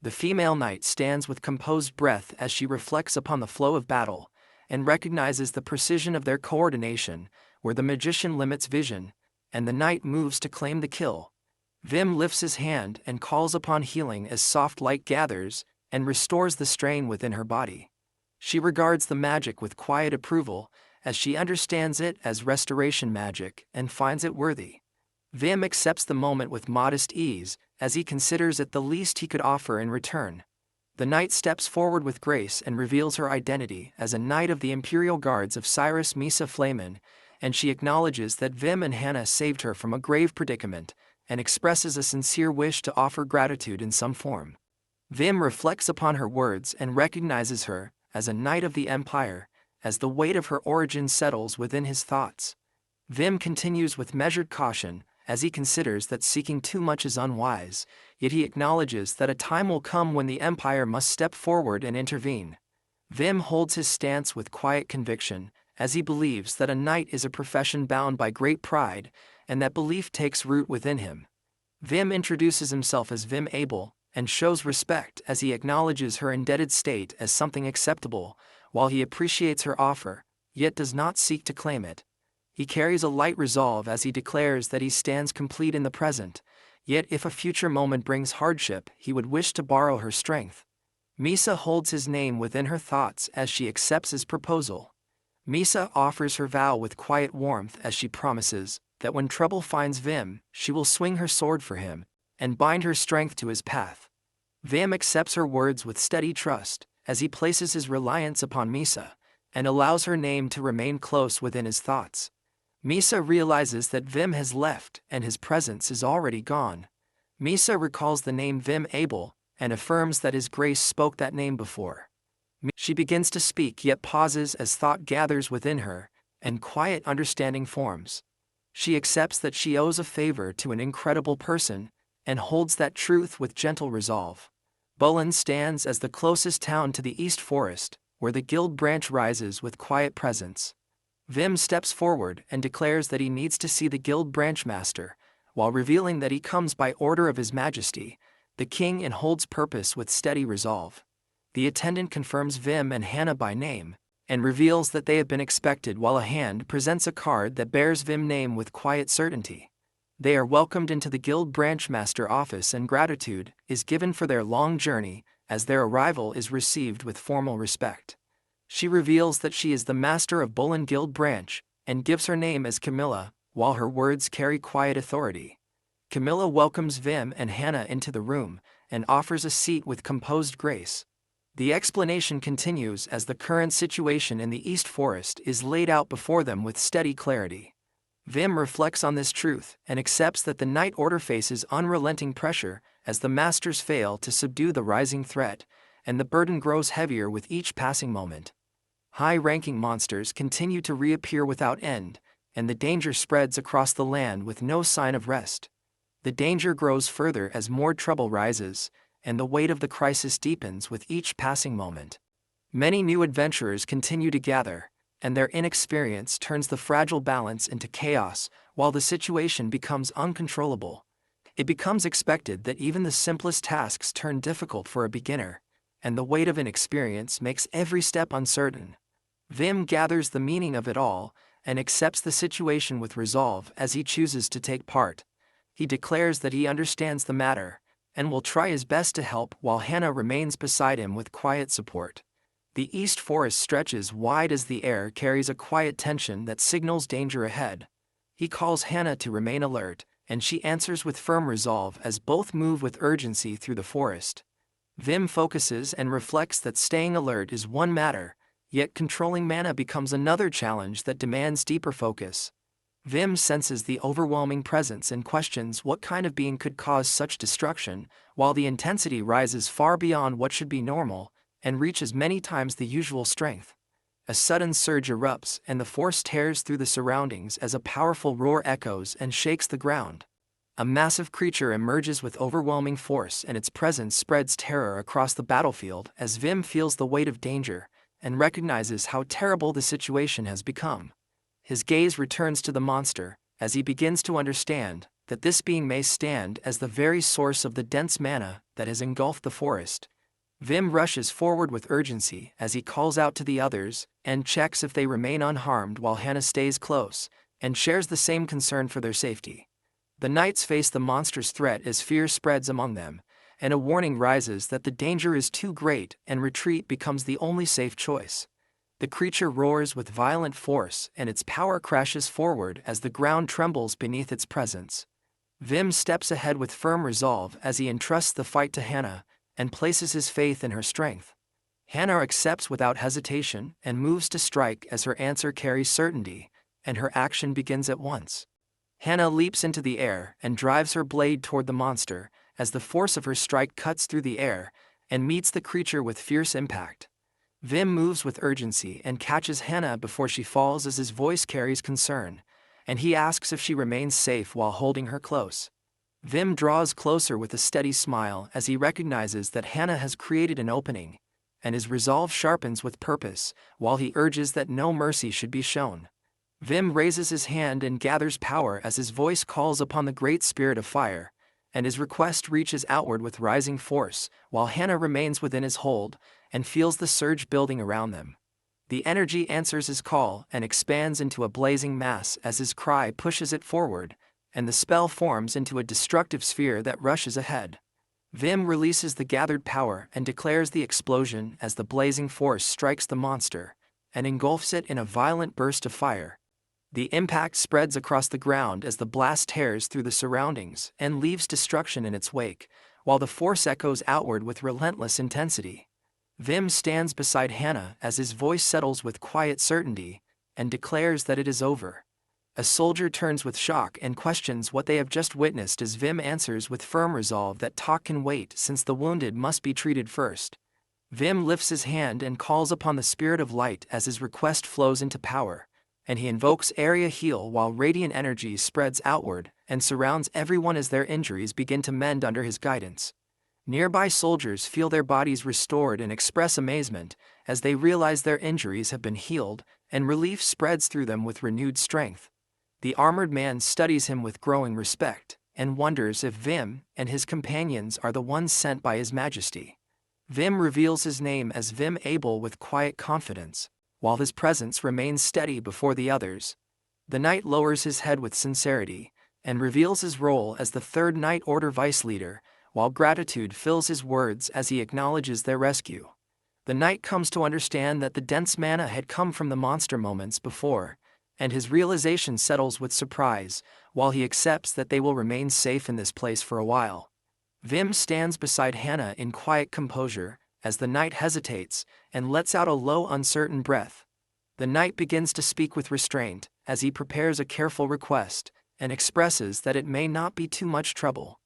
[SPEAKER 1] The female knight stands with composed breath as she reflects upon the flow of battle, and recognizes the precision of their coordination, where the magician limits vision, and the knight moves to claim the kill. Vim lifts his hand and calls upon healing as soft light gathers and restores the strain within her body. She regards the magic with quiet approval, as she understands it as restoration magic and finds it worthy. Vim accepts the moment with modest ease, as he considers it the least he could offer in return. The knight steps forward with grace and reveals her identity as a knight of the Imperial Guards of Cyrus Misa Flamen, and she acknowledges that Vim and Hannah saved her from a grave predicament, and expresses a sincere wish to offer gratitude in some form. Vim reflects upon her words and recognizes her as a knight of the Empire, as the weight of her origin settles within his thoughts. Vim continues with measured caution, as he considers that seeking too much is unwise, yet he acknowledges that a time will come when the Empire must step forward and intervene. Vim holds his stance with quiet conviction, as he believes that a knight is a profession bound by great pride, and that belief takes root within him. Vim introduces himself as Vim Abel, and shows respect as he acknowledges her indebted state as something acceptable, while he appreciates her offer, yet does not seek to claim it. He carries a light resolve as he declares that he stands complete in the present, yet if a future moment brings hardship, he would wish to borrow her strength. Misa holds his name within her thoughts as she accepts his proposal. Misa offers her vow with quiet warmth as she promises that when trouble finds Vim, she will swing her sword for him and bind her strength to his path. Vim accepts her words with steady trust as he places his reliance upon Misa and allows her name to remain close within his thoughts. Misa realizes that Vim has left and his presence is already gone. Misa recalls the name Vim Abel and affirms that his grace spoke that name before. She begins to speak yet pauses as thought gathers within her and quiet understanding forms. She accepts that she owes a favor to an incredible person and holds that truth with gentle resolve. Bullen stands as the closest town to the East Forest, where the guild branch rises with quiet presence. Vim steps forward and declares that he needs to see the guild branch master, while revealing that he comes by order of His Majesty, the king, and holds purpose with steady resolve. The attendant confirms Vim and Hannah by name, and reveals that they have been expected, while a hand presents a card that bears Vim's name with quiet certainty. They are welcomed into the guild branch master office, and gratitude is given for their long journey, as their arrival is received with formal respect. She reveals that she is the master of Bullen Guild branch, and gives her name as Camilla, while her words carry quiet authority. Camilla welcomes Vim and Hannah into the room, and offers a seat with composed grace. The explanation continues as the current situation in the East Forest is laid out before them with steady clarity. Vim reflects on this truth and accepts that the Night Order faces unrelenting pressure as the masters fail to subdue the rising threat, and the burden grows heavier with each passing moment. High-ranking monsters continue to reappear without end, and the danger spreads across the land with no sign of rest. The danger grows further as more trouble rises, and the weight of the crisis deepens with each passing moment. Many new adventurers continue to gather, and their inexperience turns the fragile balance into chaos, while the situation becomes uncontrollable. It becomes expected that even the simplest tasks turn difficult for a beginner, and the weight of inexperience makes every step uncertain. Vim gathers the meaning of it all, and accepts the situation with resolve as he chooses to take part. He declares that he understands the matter, and will try his best to help, while Hannah remains beside him with quiet support. The East Forest stretches wide as the air carries a quiet tension that signals danger ahead. He calls Hannah to remain alert, and she answers with firm resolve as both move with urgency through the forest. Vim focuses and reflects that staying alert is one matter, yet controlling mana becomes another challenge that demands deeper focus. Vim senses the overwhelming presence and questions what kind of being could cause such destruction, while the intensity rises far beyond what should be normal, and reaches many times the usual strength. A sudden surge erupts, and the force tears through the surroundings as a powerful roar echoes and shakes the ground. A massive creature emerges with overwhelming force, and its presence spreads terror across the battlefield as Vim feels the weight of danger, and recognizes how terrible the situation has become. His gaze returns to the monster, as he begins to understand that this being may stand as the very source of the dense mana that has engulfed the forest. Vim rushes forward with urgency as he calls out to the others, and checks if they remain unharmed, while Hannah stays close, and shares the same concern for their safety. The knights face the monster's threat as fear spreads among them, and a warning rises that the danger is too great and retreat becomes the only safe choice. The creature roars with violent force, and its power crashes forward as the ground trembles beneath its presence. Vim steps ahead with firm resolve as he entrusts the fight to Hannah, and places his faith in her strength. Hannah accepts without hesitation and moves to strike as her answer carries certainty, and her action begins at once. Hannah leaps into the air and drives her blade toward the monster, as the force of her strike cuts through the air and meets the creature with fierce impact. Vim moves with urgency and catches Hannah before she falls as his voice carries concern, and he asks if she remains safe while holding her close. Vim draws closer with a steady smile as he recognizes that Hannah has created an opening, and his resolve sharpens with purpose, while he urges that no mercy should be shown. Vim raises his hand and gathers power as his voice calls upon the great spirit of fire, and his request reaches outward with rising force, while Hannah remains within his hold and feels the surge building around them. The energy answers his call and expands into a blazing mass as his cry pushes it forward, and the spell forms into a destructive sphere that rushes ahead. Vim releases the gathered power and declares the explosion as the blazing force strikes the monster, and engulfs it in a violent burst of fire. The impact spreads across the ground as the blast tears through the surroundings and leaves destruction in its wake, while the force echoes outward with relentless intensity. Vim stands beside Hannah as his voice settles with quiet certainty, and declares that it is over. A soldier turns with shock and questions what they have just witnessed as Vim answers with firm resolve that talk can wait since the wounded must be treated first. Vim lifts his hand and calls upon the spirit of light as his request flows into power, and he invokes Area Heal while radiant energy spreads outward and surrounds everyone as their injuries begin to mend under his guidance. Nearby soldiers feel their bodies restored and express amazement as they realize their injuries have been healed, and relief spreads through them with renewed strength. The armored man studies him with growing respect and wonders if Vim and his companions are the ones sent by His Majesty. Vim reveals his name as Vim Abel with quiet confidence, while his presence remains steady before the others. The knight lowers his head with sincerity and reveals his role as the Third Knight Order vice leader, while gratitude fills his words as he acknowledges their rescue. The knight comes to understand that the dense mana had come from the monster moments before, and his realization settles with surprise, while he accepts that they will remain safe in this place for a while. Vim stands beside Hannah in quiet composure, as the knight hesitates and lets out a low, uncertain breath. The knight begins to speak with restraint, as he prepares a careful request, and expresses that it may not be too much trouble.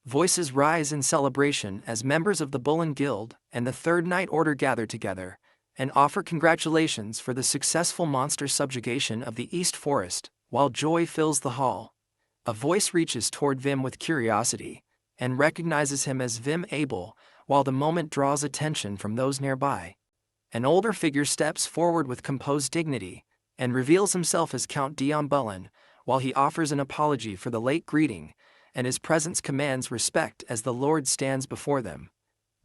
[SPEAKER 1] Voices rise in celebration as members of the Bullen Guild and the Third Knight Order gather together and offer congratulations for the successful monster subjugation of the East Forest, while joy fills the hall. A voice reaches toward Vim with curiosity and recognizes him as Vim Abel, while the moment draws attention from those nearby. An older figure steps forward with composed dignity and reveals himself as Count Dion Bullen, while he offers an apology for the late greeting, and his presence commands respect as the Lord stands before them.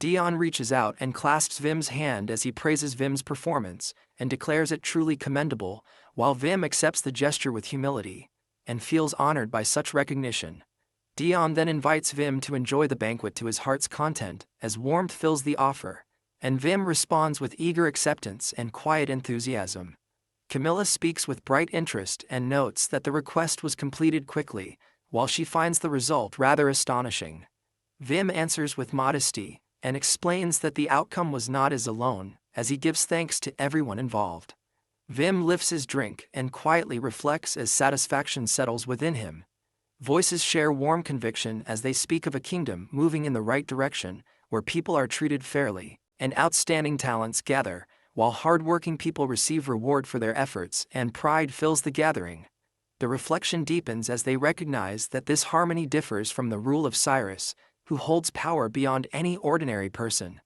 [SPEAKER 1] Dion reaches out and clasps Vim's hand as he praises Vim's performance and declares it truly commendable, while Vim accepts the gesture with humility and feels honored by such recognition. Dion then invites Vim to enjoy the banquet to his heart's content as warmth fills the offer, and Vim responds with eager acceptance and quiet enthusiasm. Camilla speaks with bright interest and notes that the request was completed quickly, while she finds the result rather astonishing. Vim answers with modesty and explains that the outcome was not his alone, as he gives thanks to everyone involved. Vim lifts his drink and quietly reflects as satisfaction settles within him. Voices share warm conviction as they speak of a kingdom moving in the right direction, where people are treated fairly, and outstanding talents gather, while hard-working people receive reward for their efforts, and pride fills the gathering. The reflection deepens as they recognize that this harmony differs from the rule of Cyrus, who holds power beyond any ordinary person.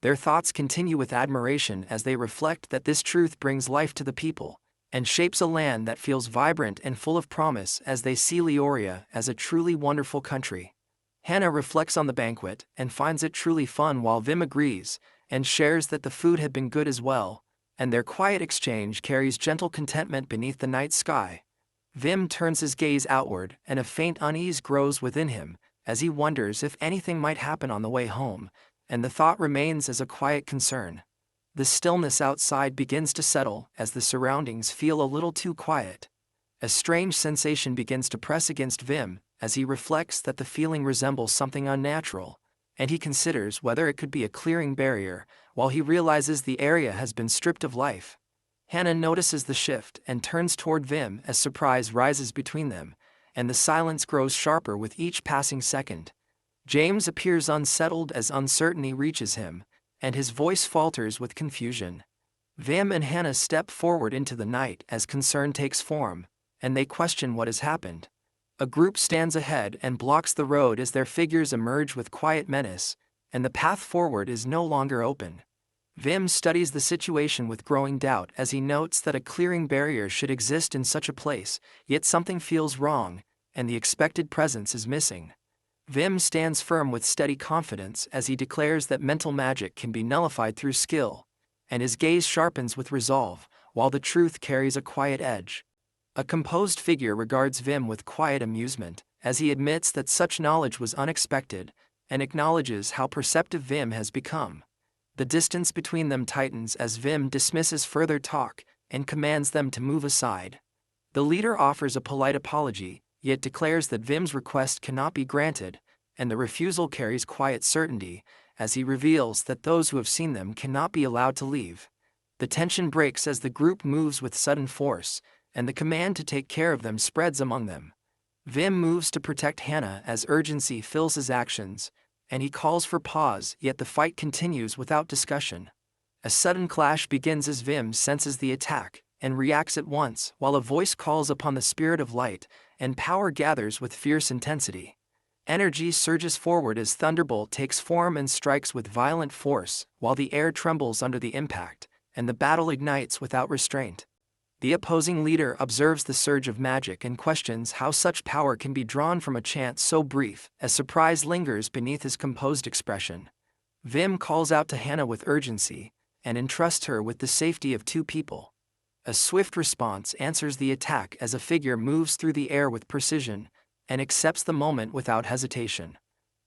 [SPEAKER 1] Their thoughts continue with admiration as they reflect that this truth brings life to the people, and shapes a land that feels vibrant and full of promise as they see Leoria as a truly wonderful country. Hannah reflects on the banquet and finds it truly fun, while Vim agrees and shares that the food had been good as well, and their quiet exchange carries gentle contentment beneath the night sky. Vim turns his gaze outward and a faint unease grows within him as he wonders if anything might happen on the way home, and the thought remains as a quiet concern. The stillness outside begins to settle as the surroundings feel a little too quiet. A strange sensation begins to press against Vim as he reflects that the feeling resembles something unnatural, and he considers whether it could be a clearing barrier, while he realizes the area has been stripped of life. Hannah notices the shift and turns toward Vim as surprise rises between them, and the silence grows sharper with each passing second. James appears unsettled as uncertainty reaches him, and his voice falters with confusion. Vim and Hannah step forward into the night as concern takes form, and they question what has happened. A group stands ahead and blocks the road as their figures emerge with quiet menace, and the path forward is no longer open. Vim studies the situation with growing doubt as he notes that a clearing barrier should exist in such a place, yet something feels wrong, and the expected presence is missing. Vim stands firm with steady confidence as he declares that mental magic can be nullified through skill, and his gaze sharpens with resolve, while the truth carries a quiet edge. A composed figure regards Vim with quiet amusement as he admits that such knowledge was unexpected, and acknowledges how perceptive Vim has become. The distance between them tightens as Vim dismisses further talk and commands them to move aside. The leader offers a polite apology, yet declares that Vim's request cannot be granted, and the refusal carries quiet certainty, as he reveals that those who have seen them cannot be allowed to leave. The tension breaks as the group moves with sudden force, and the command to take care of them spreads among them. Vim moves to protect Hannah as urgency fills his actions, and he calls for pause, yet the fight continues without discussion. A sudden clash begins as Vim senses the attack and reacts at once, while a voice calls upon the spirit of light, and power gathers with fierce intensity. Energy surges forward as Thunderbolt takes form and strikes with violent force, while the air trembles under the impact, and the battle ignites without restraint. The opposing leader observes the surge of magic and questions how such power can be drawn from a chance so brief, as surprise lingers beneath his composed expression. Vim calls out to Hannah with urgency, and entrusts her with the safety of two people. A swift response answers the attack as a figure moves through the air with precision, and accepts the moment without hesitation.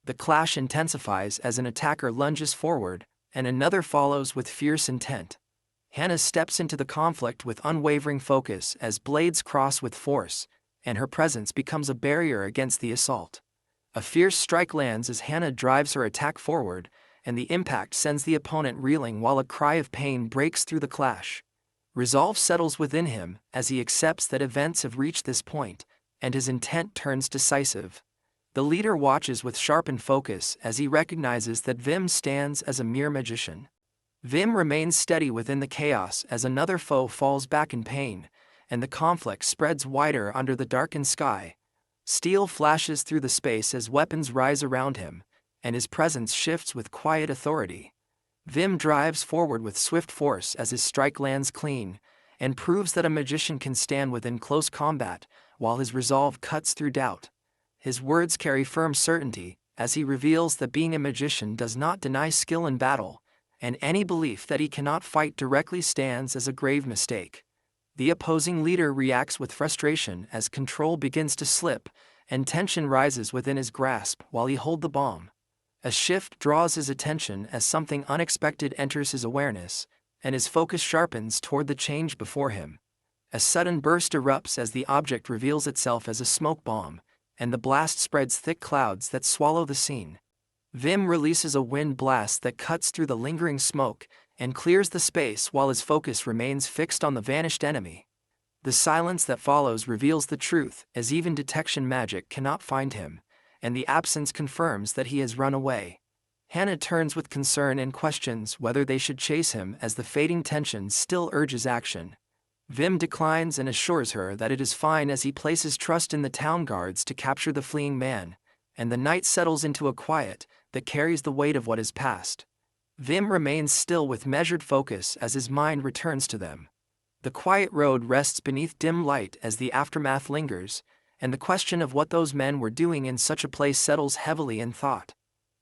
[SPEAKER 1] The clash intensifies as an attacker lunges forward, and another follows with fierce intent. Hannah steps into the conflict with unwavering focus as blades cross with force, and her presence becomes a barrier against the assault. A fierce strike lands as Hannah drives her attack forward, and the impact sends the opponent reeling while a cry of pain breaks through the clash. Resolve settles within him as he accepts that events have reached this point, and his intent turns decisive. The leader watches with sharpened focus as he recognizes that Vim stands as a mere magician. Vim remains steady within the chaos as another foe falls back in pain, and the conflict spreads wider under the darkened sky. Steel flashes through the space as weapons rise around him, and his presence shifts with quiet authority. Vim drives forward with swift force as his strike lands clean, and proves that a magician can stand within close combat, while his resolve cuts through doubt. His words carry firm certainty, as he reveals that being a magician does not deny skill in battle, and any belief that he cannot fight directly stands as a grave mistake. The opposing leader reacts with frustration as control begins to slip, and tension rises within his grasp while he holds the bomb. A shift draws his attention as something unexpected enters his awareness, and his focus sharpens toward the change before him. A sudden burst erupts as the object reveals itself as a smoke bomb, and the blast spreads thick clouds that swallow the scene. Vim releases a wind blast that cuts through the lingering smoke and clears the space while his focus remains fixed on the vanished enemy. The silence that follows reveals the truth, as even detection magic cannot find him, and the absence confirms that he has run away. Hannah turns with concern and questions whether they should chase him as the fading tension still urges action. Vim declines and assures her that it is fine as he places trust in the town guards to capture the fleeing man, and the night settles into a quiet that carries the weight of what is past. Vim remains still with measured focus as his mind returns to them. The quiet road rests beneath dim light as the aftermath lingers, and the question of what those men were doing in such a place settles heavily in thought.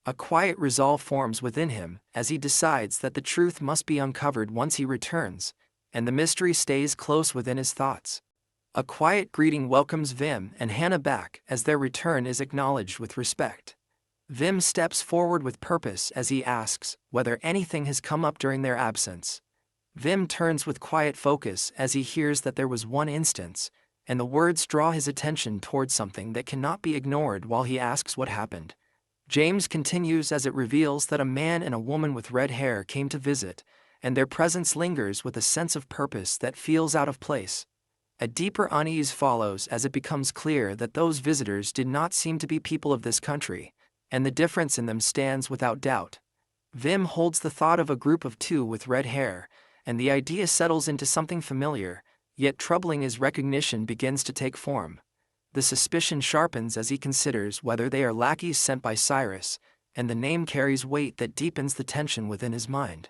[SPEAKER 1] A quiet resolve forms within him as he decides that the truth must be uncovered once he returns, and the mystery stays close within his thoughts. A quiet greeting welcomes Vim and Hannah back as their return is acknowledged with respect. Vim steps forward with purpose as he asks whether anything has come up during their absence. Vim turns with quiet focus as he hears that there was one instance, and the words draw his attention towards something that cannot be ignored while he asks what happened. James continues as it reveals that a man and a woman with red hair came to visit, and their presence lingers with a sense of purpose that feels out of place. A deeper unease follows as it becomes clear that those visitors did not seem to be people of this country, and the difference in them stands without doubt. Vim holds the thought of a group of two with red hair, and the idea settles into something familiar, yet troubling as recognition begins to take form. The suspicion sharpens as he considers whether they are lackeys sent by Cyrus, and the name carries weight that deepens the tension within his mind.